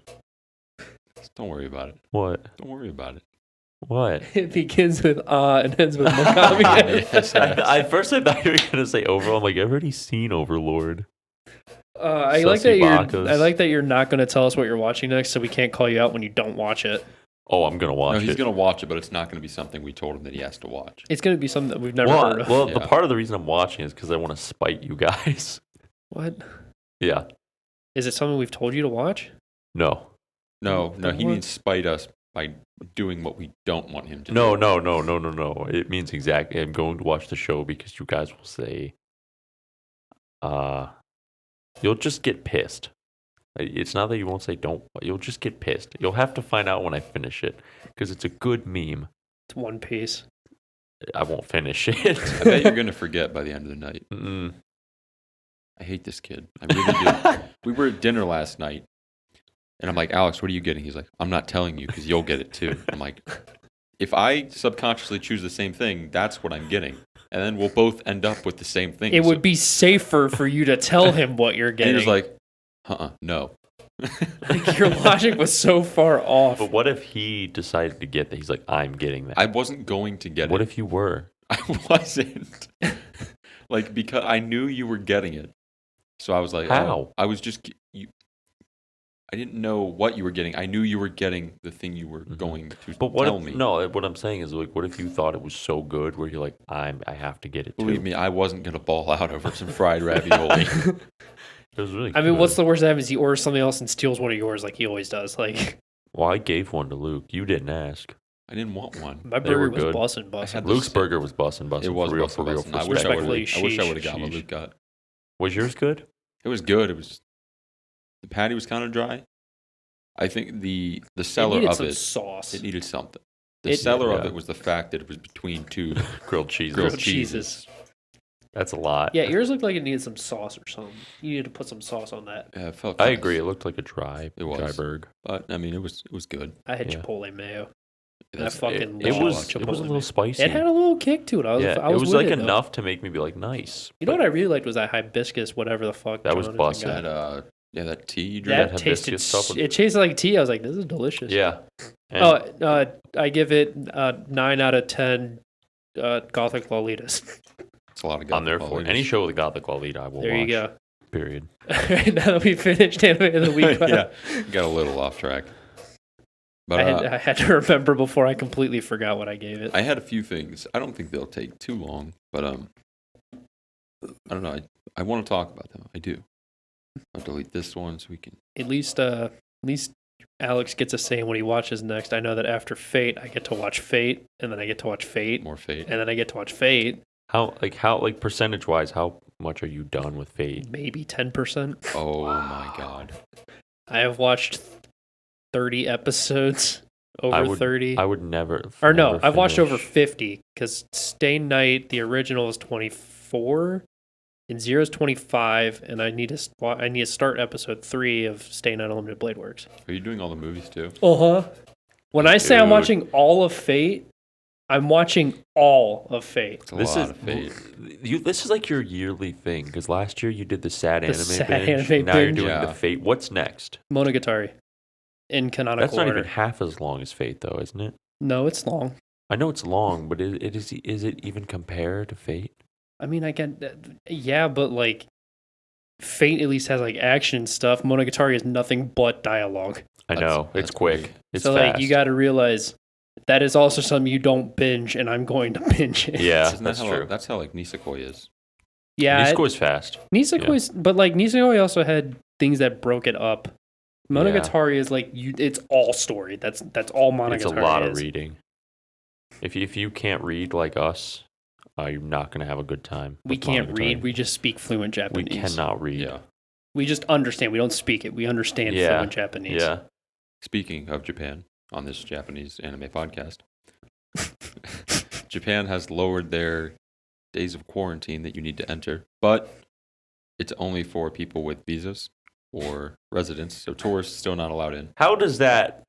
Just don't worry about it. What? Don't worry about it. What? It begins with and ends with Mogami. Yes. At first I thought you were gonna say Overlord. I'm like, I've already seen Overlord. I like that you're not going to tell us what you're watching next, so we can't call you out when you don't watch it. Oh, I'm gonna watch No, it. he's going to watch it, but it's not going to be something we told him that he has to watch. It's going to be something that we've never heard of. Well, the Yeah. part of the reason I'm watching is because I want to spite you guys. What? Yeah. Is it something we've told you to watch? No. No, Then he what? means spite us by doing what we don't want him to do. No. It means exactly. I'm going to watch the show because you guys will say, you'll just get pissed. It's not that you won't say don't. You'll just get pissed. You'll have to find out when I finish it because it's a good meme. It's One Piece. I won't finish it. I bet you're going to forget by the end of the night. Mm-mm. I hate this kid. I really do. We were at dinner last night, and I'm like, Alex, what are you getting? He's like, I'm not telling you because you'll get it too. I'm like, if I subconsciously choose the same thing, that's what I'm getting. And then we'll both end up with the same thing. It would be safer for you to tell him what you're And getting. he was like, no. Like, your logic was so far off. But what if he decided to get that? He's like, I'm getting that. I wasn't going to get What it. if you were? I wasn't. Like, because I knew you were getting it. So I was like, How? oh, I was just, I didn't know what you were getting. I knew you were getting the thing you were going to But what tell if, me. No, what I'm saying is, like, what if you thought it was so good where you're like, I have to get it too? Believe me, I wasn't going to ball out over some fried ravioli. It was really I mean, good. what's the worst that happens? He orders something else and steals one of yours like he always does. Like, Well, I gave one to Luke. You didn't ask. I didn't want one. my They were burger was good. bussin'. had Luke's the- burger was bussin'. It was for real. bussin'. I For wish I respectfully. would have got what Sheesh. Luke got. Was yours good? It was good. It was the patty was kind of dry. I think the seller needed of some it sauce. it needed something. The seller of it was the fact that it was between two Grilled cheese. Grilled cheeses. That's a lot. Yeah, yours looked like it needed some sauce or something. You needed to put some sauce on that. Yeah, it felt I nice. agree. It looked like a dry burger. But I mean, it was good. I had Yeah. Chipotle mayo. I That's- fucking It love was Chipotle a little mayo. spicy. It had a little kick to it. I was it was with like it, though. enough to make me be like, nice. You know what I really liked was that hibiscus, whatever the fuck. That was Jonathan bussin'. got. that tea you drank. That that tasted. hibiscus stuff was- It tasted like tea. I was like, this is delicious. Yeah. And I give it 9 out of 10 Gothic Lolitas. It's a lot of I'm there for it. Gothic Any Lolitas. show with Gothic Lolita, I will There watch. you go. Period. All right, now that we finished anime of the week, Yeah, got a little off track. But I had to remember before I completely forgot what I gave it. I had a few things. I don't think they'll take too long, but I don't know. I want to talk about them. I do. I'll delete this one so we can. At least Alex gets a say in what he watches next. I know that after Fate, I get to watch Fate, and then I get to watch Fate, More Fate. and then I get to watch Fate. How percentage wise, how much are you done with Fate? Maybe 10%. Oh my god. I have watched 30 episodes. Over 30. I would never. Or no, never I've watched over finish. 50 because Stay Night, the original, is 24, and Zero's 25, and I need to start episode 3 of Stay Night Unlimited Blade Works. Are you doing all the movies too? When I say I'm Dude. watching all of Fate, I'm watching all of Fate. It's a lot of Fate. This is like your yearly thing because last year you did the sad anime sad binge. anime Now you're binge. doing Yeah. the Fate. What's next? Monogatari. In canonical That's not order. even half as long as Fate, though, isn't it? No, it's long. I know it's long, but is it even compared to Fate? I mean, I get that. Yeah, but like, Fate at least has like action and stuff. Monogatari is nothing but dialogue. I know That's it's quick. crazy. It's So fast. like, you got to realize that is also something you don't binge, and I'm going to binge it. Yeah, Isn't that's that how, true. That's how like Nisekoi is. Yeah. Nisekoi fast. Nisekoi's, but like Nisekoi also had things that broke it up. Monogatari is like it's all story. That's all Monogatari It's a lot is. of reading. If you can't read like us, you're not gonna have a good time. We with can't Monogatari. read. We just speak fluent We Japanese. cannot read. Yeah. We just understand. We don't speak it. We understand Yeah. fluent Japanese. Yeah. Speaking of Japan, on this Japanese anime podcast, Japan has lowered their days of quarantine that you need to enter, but it's only for people with visas or residents, so tourists still not allowed in. How does that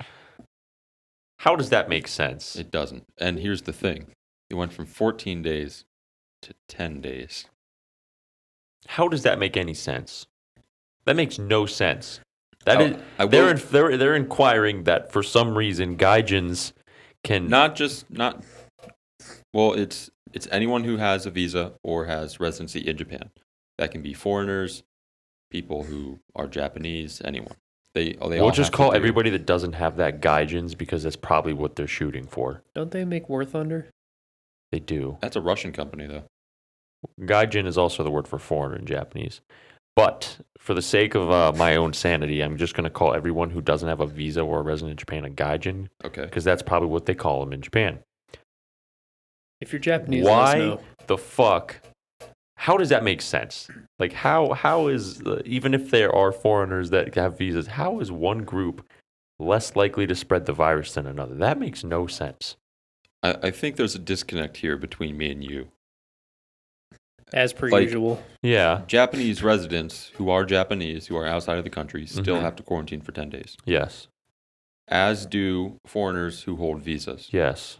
make sense? It doesn't. And here's the thing. It went from 14 days to 10 days. How does that make any sense? That makes no sense. That Oh, is, I will- they're inquiring that for some reason gaijins can it's anyone who has a visa or has residency in Japan. That can be foreigners, people who are Japanese, anyone. They all we'll just have to call do- everybody that doesn't have that gaijins because that's probably what they're shooting for. Don't they make War Thunder? They do. That's a Russian company though. Gaijin is also the word for foreigner in Japanese. But for the sake of my own sanity, I'm just going to call everyone who doesn't have a visa or a resident in Japan a gaijin Okay. because that's probably what they call them in Japan. If you're Japanese, let us Why know. the fuck? How does that make sense? Like, how is, even if there are foreigners that have visas, how is one group less likely to spread the virus than another? That makes no sense. I think there's a disconnect here between me and you. As per Like- usual. Yeah. Japanese residents who are Japanese, who are outside of the country, still Mhm. have to quarantine for 10 days, Yes. as do foreigners who hold visas. Yes.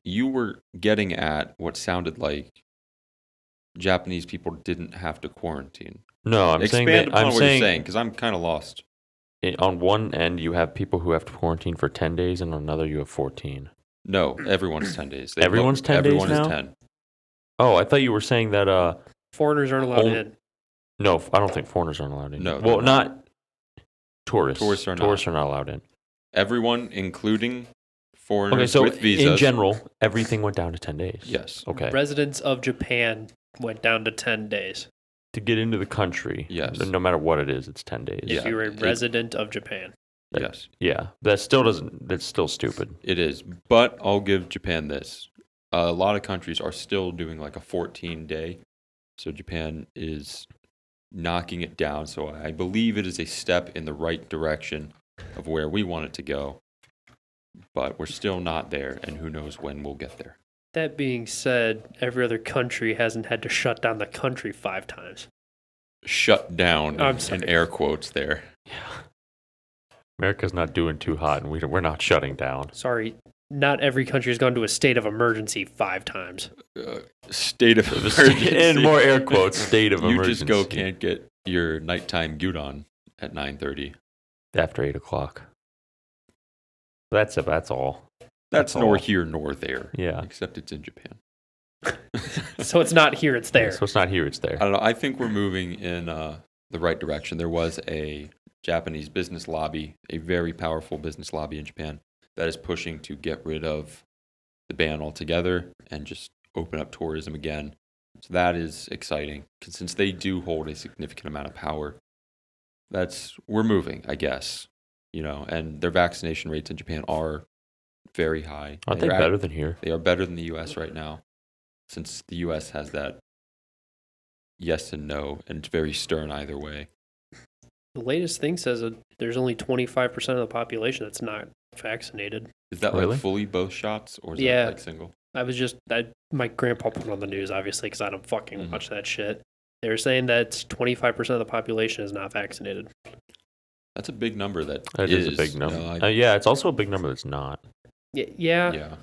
You were getting at what sounded like Japanese people didn't have to quarantine. No, I'm Expand saying that, upon I'm what saying you're saying, because I'm kind of lost. on one end you have people who have to quarantine for 10 days and on another you have 14. No, everyone's 10 days. Everyone's 10 days Everyone now? is 10. Oh, I thought you were saying that Foreigners aren't allowed Home- in. no, I don't think foreigners aren't allowed in. No, Well, they're not tourists. Tourists are not. Tourists are not allowed in. Everyone, including Okay, foreigners so with visas. in general, everything went down to 10 days. Yes. Okay. Residents of Japan went down to 10 days. To get into the country, Yes. no matter what it is, it's 10 days. Yeah. If you're a it- resident of Japan. Yes, Yeah, that's still stupid. it is. But I'll give Japan this. A lot of countries are still doing like a 14-day. So Japan is knocking it down. So I believe it is a step in the right direction of where we want it to go. But we're still not there, and who knows when we'll get there. That being said, every other country hasn't had to shut down the country 5 times. Shut down I'm in sorry. air quotes there. Yeah. America's not doing too hot, and we're not shutting down. Sorry, not every country has gone to a state of emergency 5 times. State of emergency. In more air quotes, state of You emergency. just can't get your nighttime gyudon at 9:30. after 8 o'clock. That's all. That's That's nor all. here nor there. Yeah. Except it's in Japan. So it's not here, it's there. So it's not here, it's there. I don't know. I think we're moving in the right direction. There was a Japanese business lobby, a very powerful business lobby in Japan, that is pushing to get rid of the ban altogether and just open up tourism again. So that is exciting, 'cause since they do hold a significant amount of power. We're moving, I guess. and their vaccination rates in Japan are very high. Aren't they better than here? They are better than the U.S. right now, since the U.S. has that yes and no, and it's very stern either way. The latest thing says that there's only 25% of the population that's not vaccinated. Is that Really? like fully both shots, or is Yeah. that like single? My grandpa put it on the news, obviously, because I don't fucking Mhm. watch that shit. They were saying that 25% of the population is not vaccinated. That's a big number. That is a big number. Yeah, it's also a big number that's not. Yeah. Yeah.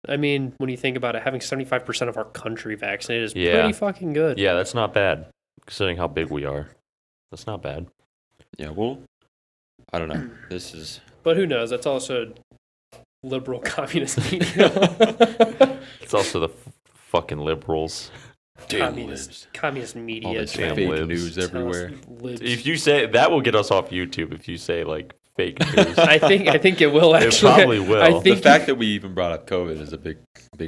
I mean, when you think about it, having 75% of our country vaccinated is Yeah. pretty fucking good. Yeah, that's not bad, considering how big we are. That's not bad. Yeah. Well, I don't know. This is. But who knows? That's also liberal communist media. It's also the fucking liberals. communist All media. this damn fake libs. news everywhere. If you say that, will get us off YouTube. If you say like fake news, I think it will it actually. probably will. I The think fact that we even brought up COVID is a big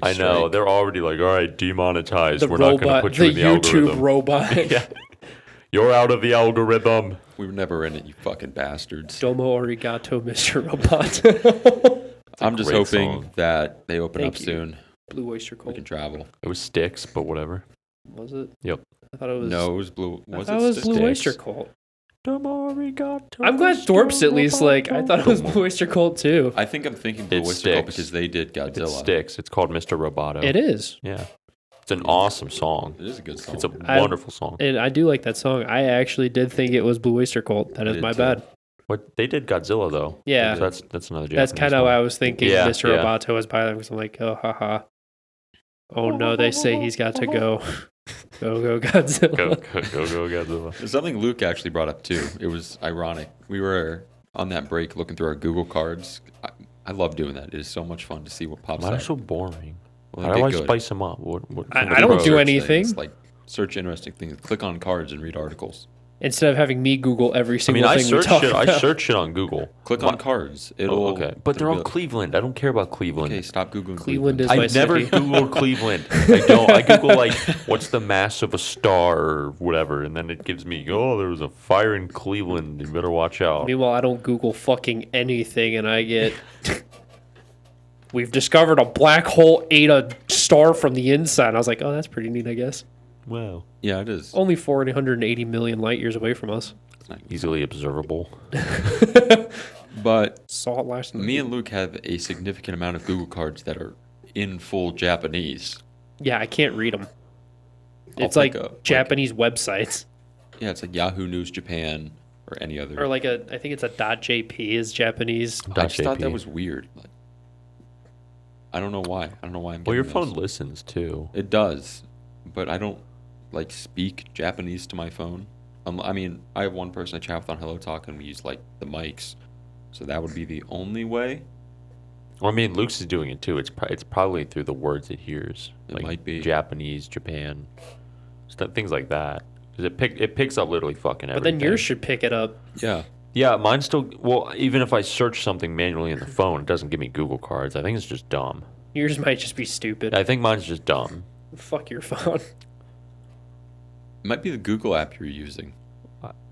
I know strike. they're already like, all right, demonetized. the We're not going to robot, put you the in the YouTube algorithm. robot. Yeah, you're out of the algorithm. We were never in it, you fucking bastards. Domo arigato, Mr. Robot. I'm just great hoping song. that they open Thank up you. soon. Blue Oyster We Cult. can travel. It was Sticks, but whatever. Was it? Yep. I thought it was. No, it was blue. I Was thought it it was Sticks? Blue Sticks? Oyster Cult. I'm I'm glad Thorpe's at least like. I thought it was Blue Oyster Cult too. I think I'm thinking Blue It Oyster Cult sticks. because they did Godzilla. It Sticks. It's called Mr. Roboto. It is. Yeah. It's an awesome song. It is a good song. It's a I- wonderful song. And I do like that song. I actually did think it was Blue Oyster Cult. That I is did my too. bad. What they did Godzilla though. Yeah. So that's another Japanese That's kind of one. why I was thinking Yeah, Mr. yeah. Roboto was by them because I'm like, oh, haha. Oh no, they say he's got to go. Go Godzilla. Go Godzilla. There's something Luke actually brought up too. It was ironic. We were on that break looking through our Google cards. I love doing that. It is so much fun to see what pops Mine up. are so boring. Well, How they do I get good. spice them up? What I don't do Search anything. things, like search interesting things. Click on cards and read articles. Instead of having me Google every I single mean, I thing we search talk shit. about. I search shit on Google. Click on cards. It'll. Okay, but they're it'll on be like, Cleveland. I don't care about Cleveland. Okay, stop googling Cleveland is- I my never city. Googled Cleveland. I don't. I Google like, what's the mass of a star or whatever, and then it gives me, oh, there was a fire in Cleveland. You better watch out. Meanwhile, I don't Google fucking anything, and I get. We've discovered a black hole ate a star from the inside. And I was like, oh, that's pretty neat, I guess. Wow. Yeah, it is. Only 480 million light years away from us. It's not- Easily observable. But Saw it last night. me and Luke have a significant amount of Google cards that are in full Japanese. Yeah, I can't read them. I'll It's like pick up, Japanese websites. Yeah, it's like Yahoo News Japan or any other. Or like I think it's a .jp is Japanese. I just thought .jp. that was weird. Like, I don't know why. I don't know why I'm. Well, your getting phone those. listens too. It does, but I don't like speak Japanese to my phone. I mean, I have one person I chat with on Hello Talk, and we use like the mics, so that would be the only way. Well, I mean, Luke's is doing it too. It's probably through the words it hears. It Like might be. Japanese, Japan, things like that. 'Cause it picks up literally fucking But everything. then yours should pick it up. Yeah, Yeah, mine still. Well, even if I search something manually in the phone, it doesn't give me Google cards. I think it's just dumb. Yours might just be stupid. I think mine's just dumb. Fuck your phone. it might be the Google app you're using.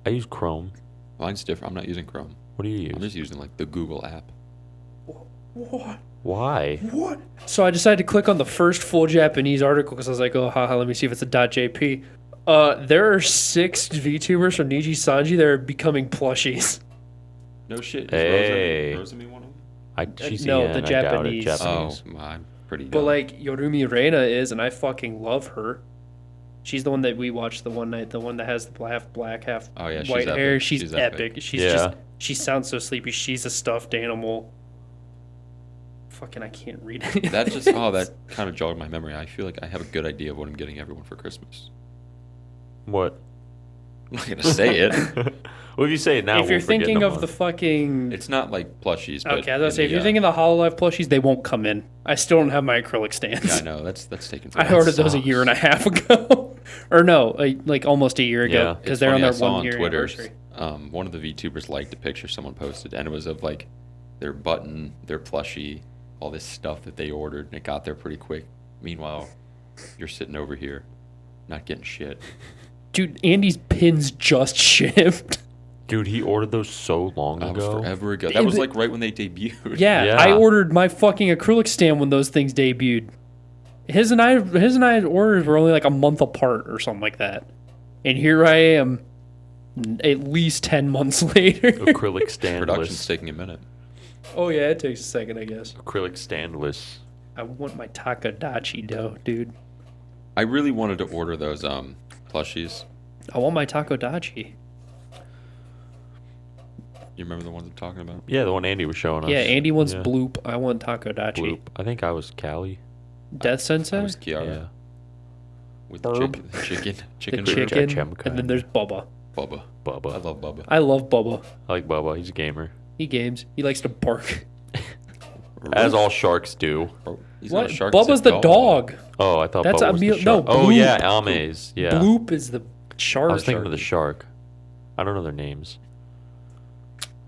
I use Chrome. Mine's different. I'm not using Chrome. What do you I'm use? just using like the Google app. What? Why? What? So I decided to click on the first full Japanese article because I was like, oh, haha, let me see if it's a .jp. There are 6 VTubers from Niji Sanji that are becoming plushies. No shit. Is Hey. Rosemi one of them? She's No, yeah, the I doubt it. Japanese. Japanese. Oh, I'm pretty. But dumb. like Yorumi Reina is, and I fucking love her. She's the one that we watched the one night, the one that has the half black, half Oh, yeah, she's white hair. epic. She's She's epic. epic. She's Yeah. just, she sounds so sleepy. She's a stuffed animal. Fucking, I can't read it. that just that kind of jogged my memory. I feel like I have a good idea of what I'm getting everyone for Christmas. What? I'm not gonna say it. Well, if you say it now, if you're we'll forget in thinking a of the month. fucking... It's not like plushies. But Okay, I was gonna say, in if you're the, thinking the HoloLive plushies, they won't come in. I still don't have my acrylic stands. Yeah, I know that's taken. I ordered those a year and a half ago. Or no, like almost a year ago. Yeah. Because It's they're on funny, their I saw 1 year Twitter, anniversary. one of the VTubers liked a picture someone posted, and it was of like their button, their plushie, all this stuff that they ordered, and it got there pretty quick. Meanwhile, you're sitting over here, not getting shit. Dude, Andy's pins just shipped. Dude, he ordered those so long That was ago. forever ago. That was like right when they debuted. Yeah, Yeah. I ordered my fucking acrylic stand when those things debuted. His and I's orders were only like a month apart or something like that. And here I am, at least 10 months later. Acrylic Production's standless. taking a minute. Oh yeah, it takes a second, I guess. Acrylic standless. I want my Takadachi dough, dude. I really wanted to order those plushies. I want my Takadachi. You remember the ones I'm talking about? Yeah, the one Andy was showing us. Yeah, Andy wants Yeah. Bloop. I want Takadachi. Bloop. I think I was Callie. Death Sensei? That was Kiara Yeah. with Burb. the chicken. the Chicken. chicken. Chemka. And then there's Bubba. Bubba. I Bubba. love Bubba. I love Bubba. I like Bubba. He's a gamer. He games. He likes to bark. As all sharks do. Bro, he's not What? a shark, he's a Bubba's the dog. Oh, I thought That's Bubba a was meal- the no, shark. Oh, Bloop. yeah, Almaze. Yeah. Bloop is the shark. I was thinking of the shark. I don't know their names.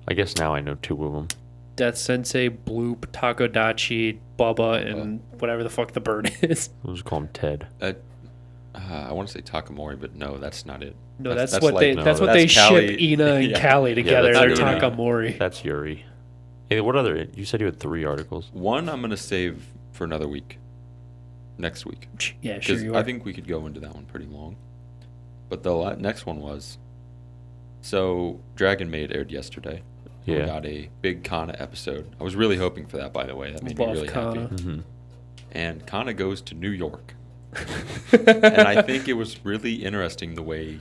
I guess now I know two of them. Death Sensei, Bloop, Takadachi, Bubba, and whatever the fuck the bird is. We'll just call him Ted. I want to say Takamori, but no, that's not it. No, that's like- what they. no, that's what that's they Callie. ship Ina and Yeah. Callie together. that's They're Ina. Takamori. That's Yuri. Hey, what other? You said you had 3 articles. One I'm gonna save for another week. Next week. Yeah, sure Because you I are. think we could go into that one pretty long. But the next one was, so Dragon Maid aired yesterday. We Yeah. got a big Kana episode. I was really hoping for that, by the way. That made me Love really Kana. happy. Mm-hmm. And Kana goes to New York. And I think it was really interesting the way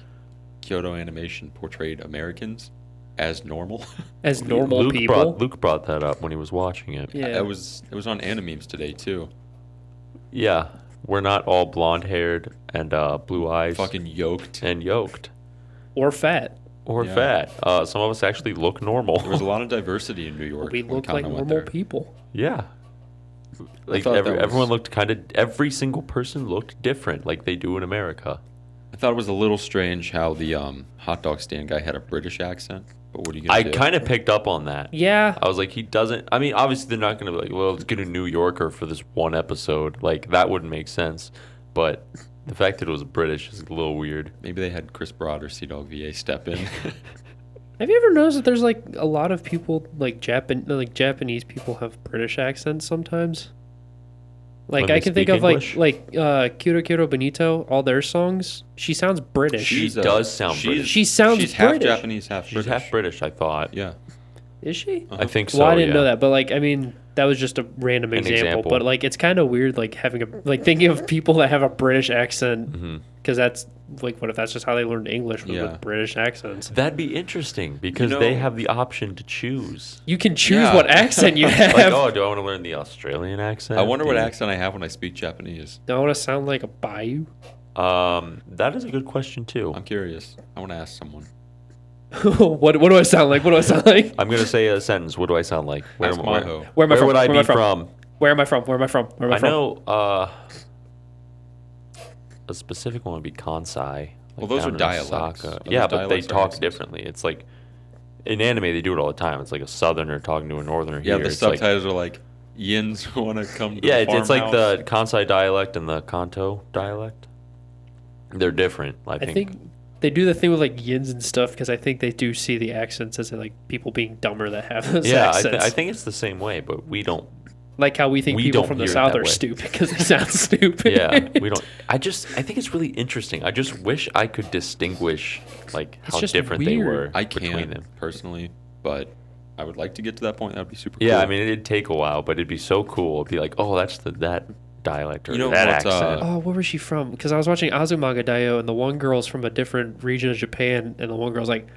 Kyoto Animation portrayed Americans as normal. As normal people. Luke brought that up when he was watching it. Yeah. It was on Animemes today too. Yeah. We're not all blonde haired and blue eyes Fucking yoked. and yoked Or fat. or Yeah. fat. Some of us actually look normal. There was a lot of diversity in New York. We when look like Kana went normal there. people. Yeah. Like thought that was- everyone looked every single person looked different, like they do in America. I thought it was a little strange how the hot dog stand guy had a British accent. But what are you gonna I do? kind of picked up on that. Yeah. I was like, he doesn't. I mean, obviously they're not going to be like, well, let's get a New Yorker for this one episode. Like that wouldn't make sense. But the fact that it was British is a little weird. Maybe they had Chris Broad or C-Dog VA step in. Have you ever noticed that there's like a lot of people like Japanese people have British accents sometimes? Like When I they can think speak of English? like Kiro Kiro Benito, all their songs. She sounds British. She does sound British. She sounds She's half British. Japanese, half She's British. half British, I thought. Yeah. Is she? I think so. Well, I didn't yeah. know that, but like, I mean, that was just a random An example. example. But like, it's kind of weird, like having thinking of people that have a British accent, Mm-hmm. because that's like, what if that's just how they learned English Yeah. with British accents? That'd be interesting because You know- they have the option to choose. You can choose Yeah. what accent you have. Like, oh, do I want to learn the Australian accent? I wonder what The- accent I have when I speak Japanese. Do I want to sound like a Bayou? That is a good question too. I'm curious. I want to ask someone. what do I sound like? What do I sound like? I'm gonna say a sentence. What do I sound like? Ask Maho. Where am I Where from? would I Where am be from? Where am I from? Where am I from? Where am I I from? know a specific one would be Kansai. Well, those down are in dialects. Osaka. Those Yeah, but they dialects are talk accents. differently. It's like in anime they do it all the time. It's like a southerner talking to a northerner Yeah, here. the It's like- subtitles are like, Yins want to come to yeah, the it's like farmhouse." the Kansai dialect and the Kanto dialect. They're different. I I think. think they do the thing with like yins and stuff because I think they do see the accents as like people being dumber that have those Yeah, accents. I think it's the same way, but we don't. Like how we think We people don't from the hear it South that are way. stupid because they sound stupid. Yeah, we don't. I think it's really interesting. I just wish I could distinguish like It's how just different they weird. were I between can't them. personally, but I would like to get to that point. That would be super Yeah, cool. I mean it'd take a while, but it'd be so cool. It'd be like, oh, that's that dialect or You know that what's, accent. Oh, where was she from? Because I was watching Azumanga Daioh, and the one girl's from a different region of Japan, and the one girl's like,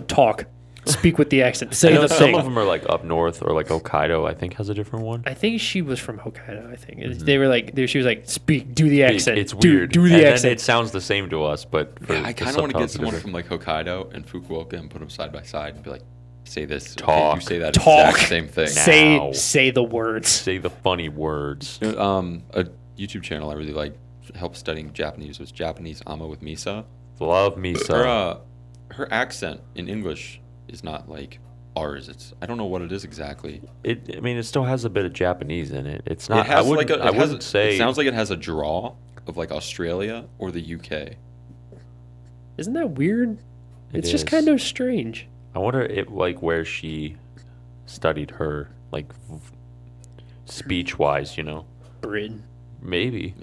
talk, speak with the accent, I say know the some thing. of them are like up north or like Hokkaido. I think has a different one. I think she was from Hokkaido. I think they were like, she was like, speak, do the accent. It's do, weird. Do the and then accent. it sounds the same to us, but for Yeah, I the kind of want to get subtitles someone different. from like Hokkaido and Fukuoka and put them side by side and be like, say this. Okay, Talk. you say that Talk. exact same thing. Now. Say the words. say the funny words. You know, a YouTube channel I really like, helped studying Japanese, was Japanese Ama with Misa. Love Misa. Her accent in English is not like ours. I don't know what it is exactly. I mean, it still has a bit of Japanese in it. It's not. It has I wouldn't, like I wouldn't say. It sounds like it has a draw of like Australia or the UK. Isn't that weird? It's just kind of strange. I wonder if like where she studied her like speech wise, you know. Britain. Maybe.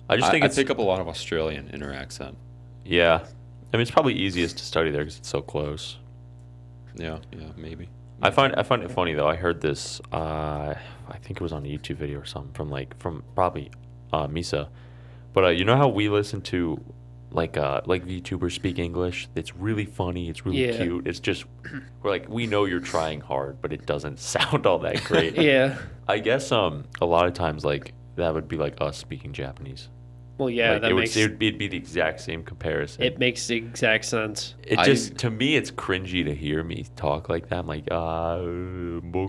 I just think I it's pick up a lot of Australian in her accent. yeah. I mean, it's probably easiest to study there because it's so close. Yeah, maybe. I find it funny though. I heard this. I think it was on a YouTube video or something from probably Misa. But you know how we listen to like VTubers speak English? It's really funny. It's really cute. It's just we're like we know you're trying hard, but it doesn't sound all that great. Yeah. I guess a lot of times like that would be like us speaking Japanese. Well, yeah, like, it'd be the exact same comparison. It makes the exact sense. To me, it's cringy to hear me talk like that. I'm like,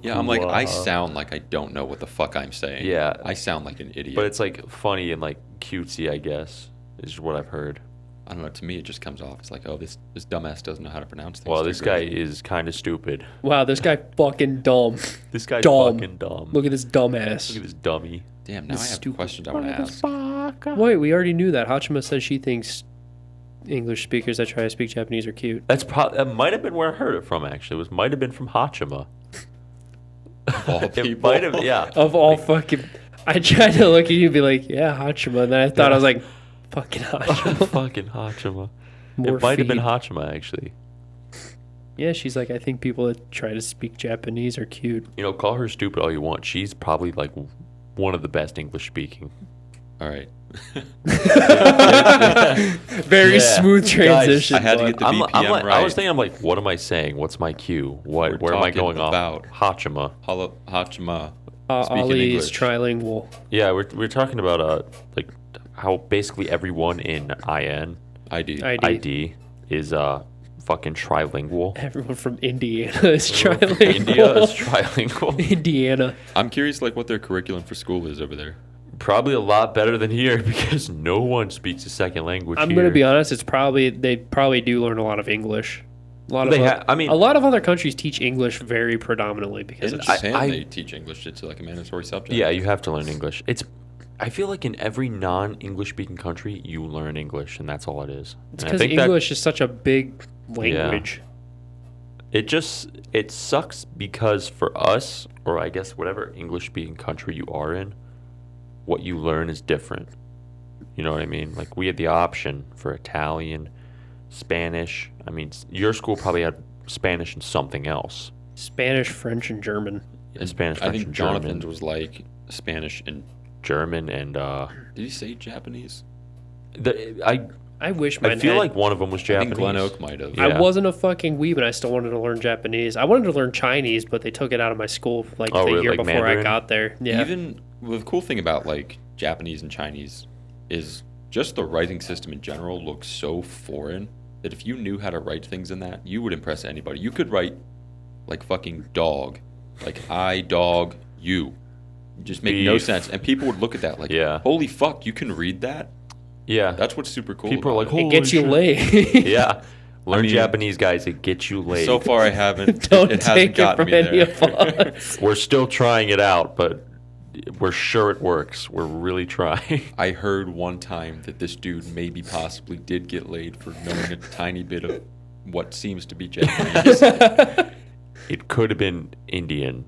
yeah, I'm like, I sound like I don't know what the fuck I'm saying. Yeah. I sound like an idiot. But it's like funny and like cutesy, I guess, is what I've heard. I don't know. To me, it just comes off. It's like, oh, this dumbass doesn't know how to pronounce things. Well, this guy is kind of stupid. Wow, this guy fucking dumb. This guy's Dumb. fucking dumb. Look at this dumbass. Look at this dummy. Damn, now I have stupid questions I want to ask. Wait, we already knew that. Hachima says she thinks English speakers that try to speak Japanese are cute. That might have been where I heard it from. Actually, it might have been from Hachima. All It people. might have, yeah. Of all fucking... I tried to look at you and be like, yeah, Hachima. And then I thought, I was like, fucking Hachima. Fucking Hachima. More It might have been feet. Hachima, actually. Yeah, she's like, I think people that try to speak Japanese are cute. You know, call her stupid all you want. She's probably like one of the best English speaking. All right. Very Yeah. smooth transition. I had to bud. get the I'm BPM like, right. I was thinking, I'm like, what am I saying? What's my cue? Where am I talking going about off? Hachima. Hachima. Speaking Ali is English. trilingual. Yeah, we're talking about like how basically everyone in ID. is fucking trilingual. Everyone from Indiana is trilingual. India is trilingual. Indiana. I'm curious, like, what their curriculum for school is over there. Probably a lot better than here because no one speaks a second language. I'm here. gonna be honest. They probably do learn a lot of English. A lot of a lot of other countries teach English very predominantly because In it's Japan, they teach English. It's like a mandatory subject. Yeah, you have to learn English. I feel like in every non-English speaking country, you learn English, and that's all it is. it's And I because think that- English is such a big language. It sucks because for us, or I guess whatever English speaking country you are in, what you learn is different. You know what I mean? Like we had the option for Italian, Spanish. I mean, your school probably had Spanish and something else. Spanish, French, and German. And Spanish, I French, think and Jonathan's German. was like Spanish and. German and Did he say Japanese? I wish I mine feel had- like one of them was I Japanese. think Glen Oak might have. Yeah. I wasn't a fucking weeb, and I still wanted to learn Japanese. I wanted to learn Chinese, but they took it out of my school like Oh, the really? year Like before Mandarin? I got there. Yeah. Even the cool thing about like Japanese and Chinese is just the writing system in general looks so foreign that if you knew how to write things in that, you would impress anybody. You could write like fucking dog, like I dog you. It just make no Beef. sense, and people would look at that like, Yeah. holy fuck, you can read that. Yeah. That's what's super cool. People are about like, it. It gets you shit. laid. Yeah. Learn mean, Japanese, guys. It gets you laid. So far, I haven't. Don't it hasn't take it gotten from me any there. of us. We're still trying it out, but we're sure it works. We're really trying. I heard one time that this dude maybe possibly did get laid for knowing a tiny bit of what seems to be Japanese. It could have been Indian,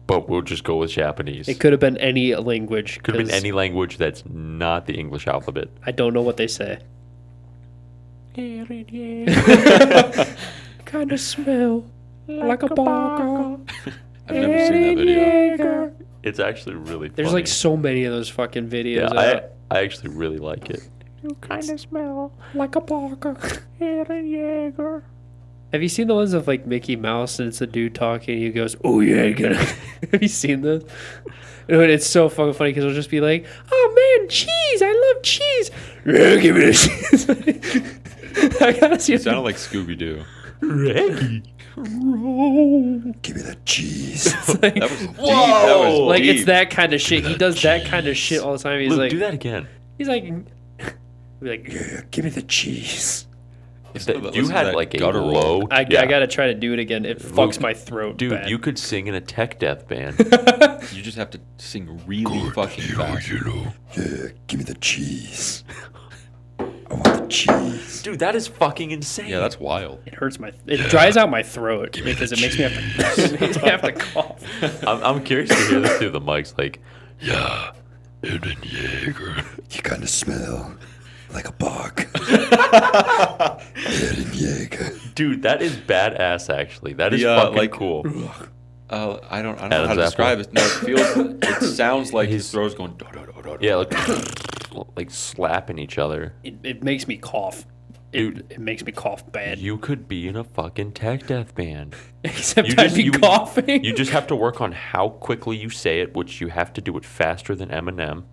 but we'll just go with Japanese. It could have been any language. Could have been 'cause any language that's not the English alphabet. I don't know what they say. Kind of smell like a baka. I've never seen that video. It's actually really funny. There's like so many of those fucking videos. yeah, I actually really like it. You kind of smell like a baka. Have you seen the ones of like Mickey Mouse and it's a dude talking and he goes, "Oh yeah, you gotta." Have you seen this? And it's so fucking funny because it'll just be like, "Oh man, cheese! I love cheese. Yeah, give me the cheese." I gotta see. It sounded like Scooby Doo. Reggie. Give me the cheese. That was deep. That was Like deep. it's that kind of shit. He does that kind of shit all the time. He's Luke, like, do that again. he's like, yeah, give me the cheese. Listen to You that had like a guttural. low. I yeah. gotta try to do it again. It fucks my throat, Dude, bad. you could sing in a tech death band. You just have to sing really fucking fast. Yeah, give me the cheese. I want the Jeez. Dude, that is fucking insane. Yeah, that's wild. It hurts it dries out my throat because it makes me have to cough. I'm curious to hear this through the mics. Like, yeah, Eden Jaeger. You kind of smell like a bog. Eden Jaeger. Dude, that is badass. Actually, that is The, fucking like- cool. I don't know Adam's how to describe apple. it. No, it sounds like his throat's going. Yeah, like slapping each other. It makes me cough. It makes me cough bad. You could be in a fucking tech death band. Except I'd be coughing. You just have to work on how quickly you say it, which you have to do it faster than Eminem.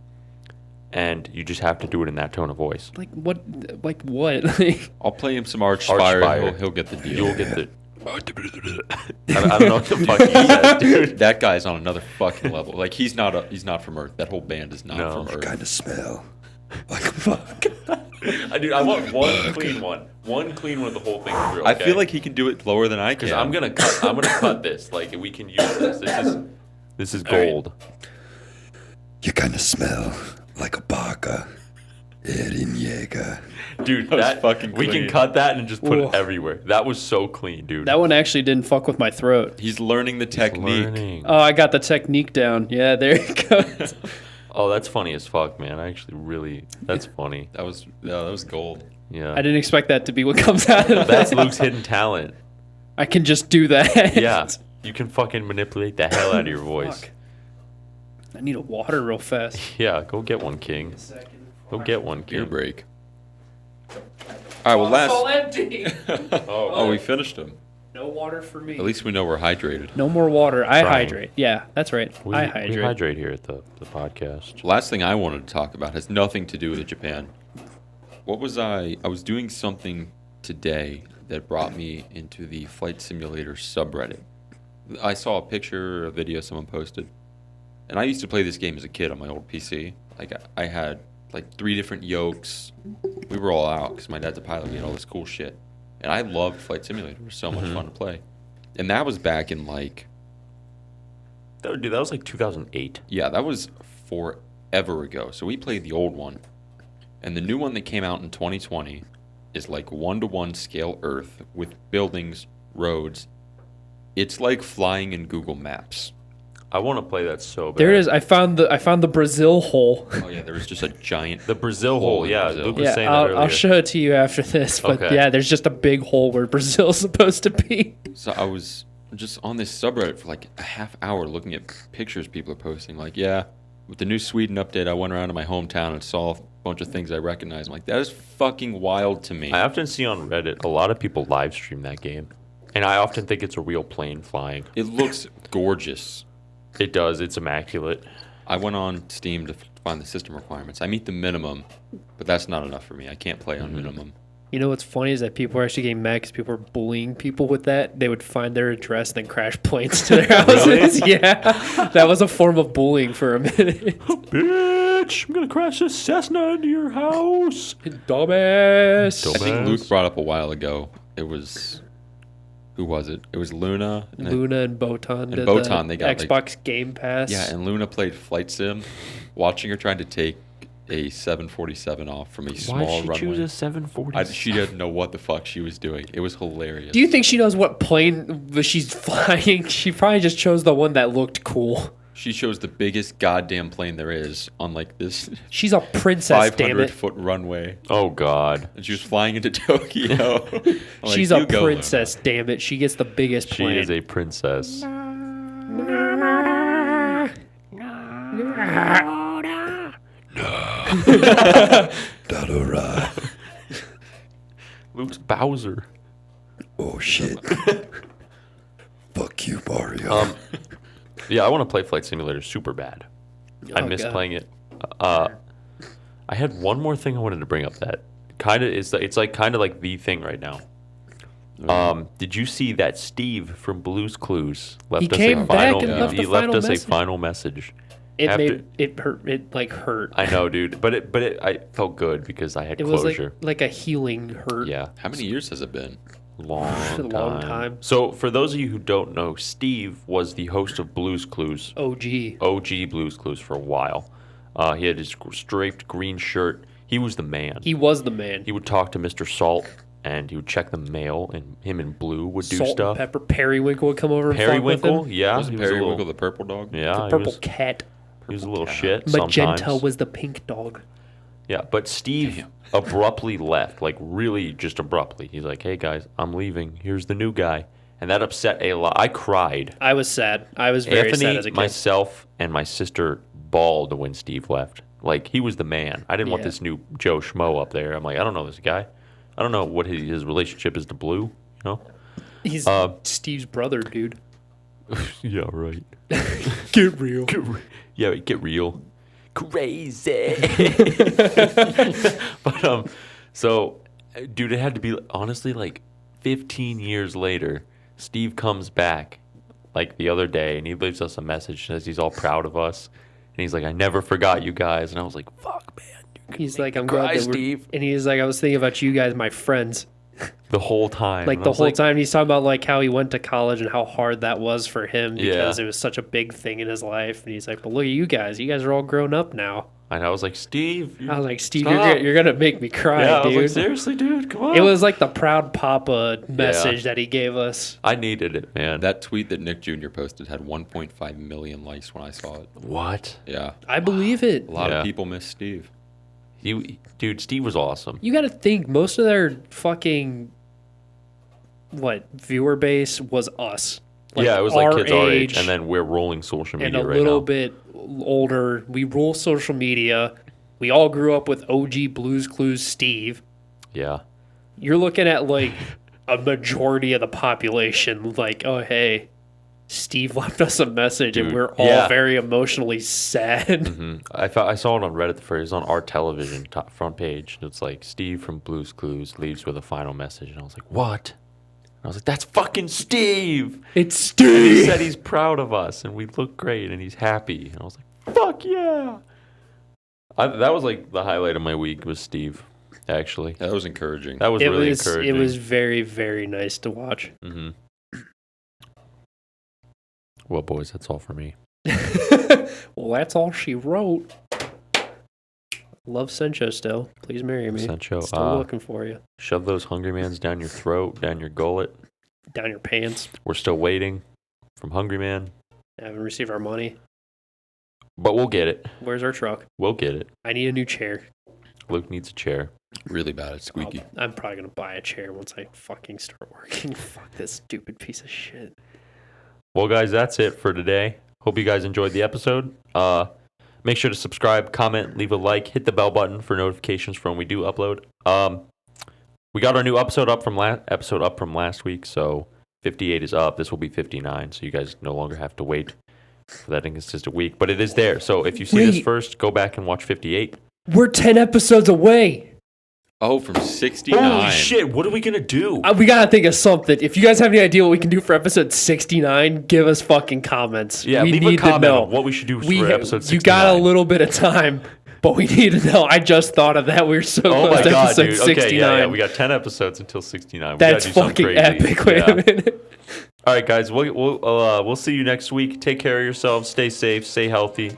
And you just have to do it in that tone of voice. Like what? Like what? I'll play him some Arch Archfire. Spire. He'll get the deal. You'll get the. I don't know what the fuck he said, dude. That guy's on another fucking level. Like he's not from Earth. That whole band is not No. from Earth. Kind of smell like a bog. Dude, I want one clean one. One clean one of the whole thing through. I feel like he can do it lower than I can. because I'm gonna cut this. Like we can use this. This is gold. You kind of smell like a baka. Eden Jaeger. Dude, That was that fucking we can clean. cut that and just put Whoa. it everywhere. That was so clean, dude. That one actually didn't fuck with my throat. He's learning the technique. Learning. Oh, I got the technique down. Yeah, there it goes. Oh, that's funny as fuck, man. I actually really, that's funny. That was gold. Yeah. I didn't expect that to be what comes out of That's that. Luke's hidden talent. I can just do that. Yeah. You can fucking manipulate the hell out of your voice. Fuck. I need a water real fast. Yeah, go get one, King. Go get one, Beer King. break. All right. Well, last. empty. Oh, we finished them. No water for me. At least we know we're hydrated. No more water. I Trying. hydrate. Yeah, that's right. We I hydrate. We hydrate here at the podcast. Last thing I wanted to talk about has nothing to do with Japan. What was I was doing something today that brought me into the Flight Simulator subreddit. I saw a picture, a video someone posted, and I used to play this game as a kid on my old PC. Like I had like 3 different yokes. We were all out because my dad's a pilot. We had all this cool shit, and I loved Flight Simulator. It was so much fun to play, and that was back in like Dude, that was like 2008. yeah, that was forever ago. So we played the old one. And the new one that came out in 2020 is like 1-to-1 scale Earth with buildings, roads. It's like flying in Google Maps. I want to play that so bad. There it is. I found the Brazil hole. Oh yeah, there was just a giant The Brazil hole. in Yeah, Brazil. Luke was Yeah, saying that earlier. I'll show it to you after this. But Okay. yeah, there's just a big hole where Brazil's supposed to be. So I was just on this subreddit for like a half hour looking at pictures people are posting. Like, yeah, with the new Sweden update, I went around to my hometown and saw a bunch of things I recognize. I'm like, that is fucking wild to me. I often see on Reddit a lot of people live stream that game. And I often think it's a real plane flying. It looks gorgeous. It does. It's immaculate. I went on Steam to find the system requirements. I meet the minimum, but that's not enough for me. I can't play on minimum. You know what's funny is that people are actually getting mad because people are bullying people with that. They would find their address and then crash planes to their houses. Yeah, that was a form of bullying for a minute. Bitch, I'm going to crash this Cessna into your house. Dumbass. I think Dumbass. Luke brought up a while ago. It was who was it? It was Luna. And Luna and Botan did Botan, the they got, like- Xbox Game Pass. yeah, and Luna played Flight Sim. Watching her trying to take a 747 off from a Why small did she runway. choose a 740? She didn't know what the fuck she was doing. It was hilarious. Do you think she knows what plane she's flying? She probably just chose the one that looked cool. She chose the biggest goddamn plane there is on like this She's a princess, damn it. 500-foot runway, Oh, God. and she was flying into Tokyo. I'm like, She's "You a go, Luna." princess, damn it. She gets the biggest She plane. is a princess. That alright. Luke's Bowser. Oh shit. Fuck you, Mario. Yeah, I want to play Flight Simulator super bad. I Oh, miss God. playing it. I had one more thing I wanted to bring up that kind of is it's like kind of like the thing right now. Did you see that Steve from Blue's Clues left He us came a back final? and left he a left final us message. a final message. It After- made it hurt. It like hurt. I know, dude, but I felt good because I had It was closure. like a healing hurt. Yeah, How many years has it been? long Long time. So for those of you who don't know, Steve was the host of Blue's Clues. OG. OG Blue's Clues for a while. He had his striped green shirt. He was the man. He was the man. He would talk to Mr. Salt, and he would check the mail, and him and Blue would do Salt stuff. and pepper. Periwinkle would come over and fuck with Periwinkle, him. yeah. Wasn't he was a Periwinkle little, the purple dog? yeah, The he purple was, cat. he was a little shit Magenta sometimes. was the pink dog. Yeah, but Steve abruptly left, like really just abruptly. He's like, hey guys, I'm leaving. Here's the new guy. And that upset a lot. I cried. I was sad. I was very Anthony, sad as a kid. myself, and my sister bawled when Steve left. Like, he was the man. I didn't want Yeah. this new Joe Schmo up there. I'm like, I don't know this guy. I don't know what his relationship is to Blue, you know? He's Steve's brother, dude. Yeah, right. Get real. Yeah, get real. Crazy. But, so, dude, it had to be, honestly, like, 15 years later, Steve comes back, like, the other day, and he leaves us a message, says he's all proud of us. And he's like, I never forgot you guys. And I was like, fuck, man. He's like, I'm cry, glad that Steve. And he's like, I was thinking about you guys, my friends. The whole time. Like And I the was whole time. He's talking about like how he went to college and how hard that was for him because Yeah. it was such a big thing in his life. And he's like, but look at you guys. You guys are all grown up now. And I was like, Steve. I was like, Steve, stop. you're gonna make me cry, Yeah, I was dude. like, seriously, dude, come on. It was like the proud papa message that he gave us. I needed it, man. That tweet that Nick Jr. posted had 1.5 million likes when I saw it. What? Yeah. I believe it. A lot Yeah. of people miss Steve. Dude, Steve was awesome. You got to think most of their fucking viewer base was us. Yeah, it was like kids our age, age, and then we're rolling social and media a right little now. bit older. We rule social media. We all grew up with OG Blues Clues Steve. Yeah. You're looking at like a majority of the population like, oh, hey, Steve left us a message and Dude, we're all yeah. very emotionally sad. I saw it on Reddit for it was on our television top front page. It's like Steve from Blue's Clues leaves with a final message, and I was like, "What?" And I was like, "That's fucking Steve." It's And he Steve. said he's proud of us, and we look great, and he's happy. And I was like, "Fuck yeah!" That was like the highlight of my week was Steve. Actually, That was encouraging. that was It really was encouraging. it was very, very nice to watch. Mm-hmm. Well, boys, that's all for me. Well, that's all she wrote. Love Sencho still. Please marry me. Sencho, Still looking for you. Shove those Hungry Mans down your throat, down your gullet. Down your pants. We're still waiting from Hungry Man, Haven't received our money. but we'll get it. Where's our truck? We'll get it. I need a new chair. Luke needs a chair. Really bad at squeaky. I'm probably going to buy a chair once I fucking start working. Fuck this stupid piece of shit. Well, guys, that's it for today. Hope you guys enjoyed the episode. Make sure to subscribe, comment, leave a like, hit the bell button for notifications from when we do upload. We got our new episode up from last week, so 58 is up. This will be 59, so you guys no longer have to wait for that inconsistent week. But it is there, so if you see this Wait. first, go back and watch 58. We're 10 episodes away. Oh, from 69. Holy shit! What are we gonna do? We got to think of something. If you guys have any idea what we can do for episode 69, give us fucking comments. Yeah, we leave need a comment to know. on what we should do for episode 69. You got a little bit of time, but we need to know. I just thought of that. We were so Oh close my to god, episode dude! 69. Okay, yeah, we got 10 episodes until 69. We That's gotta do something fucking crazy. epic. Wait Yeah. a minute. All right, guys. We'll see you next week. Take care of yourselves. Stay safe. Stay healthy.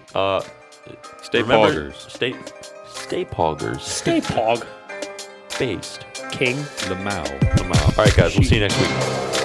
Stay Remember, poggers. Stay poggers. Stay pog. Based. King. The Mao. All right, guys. We'll see you next week.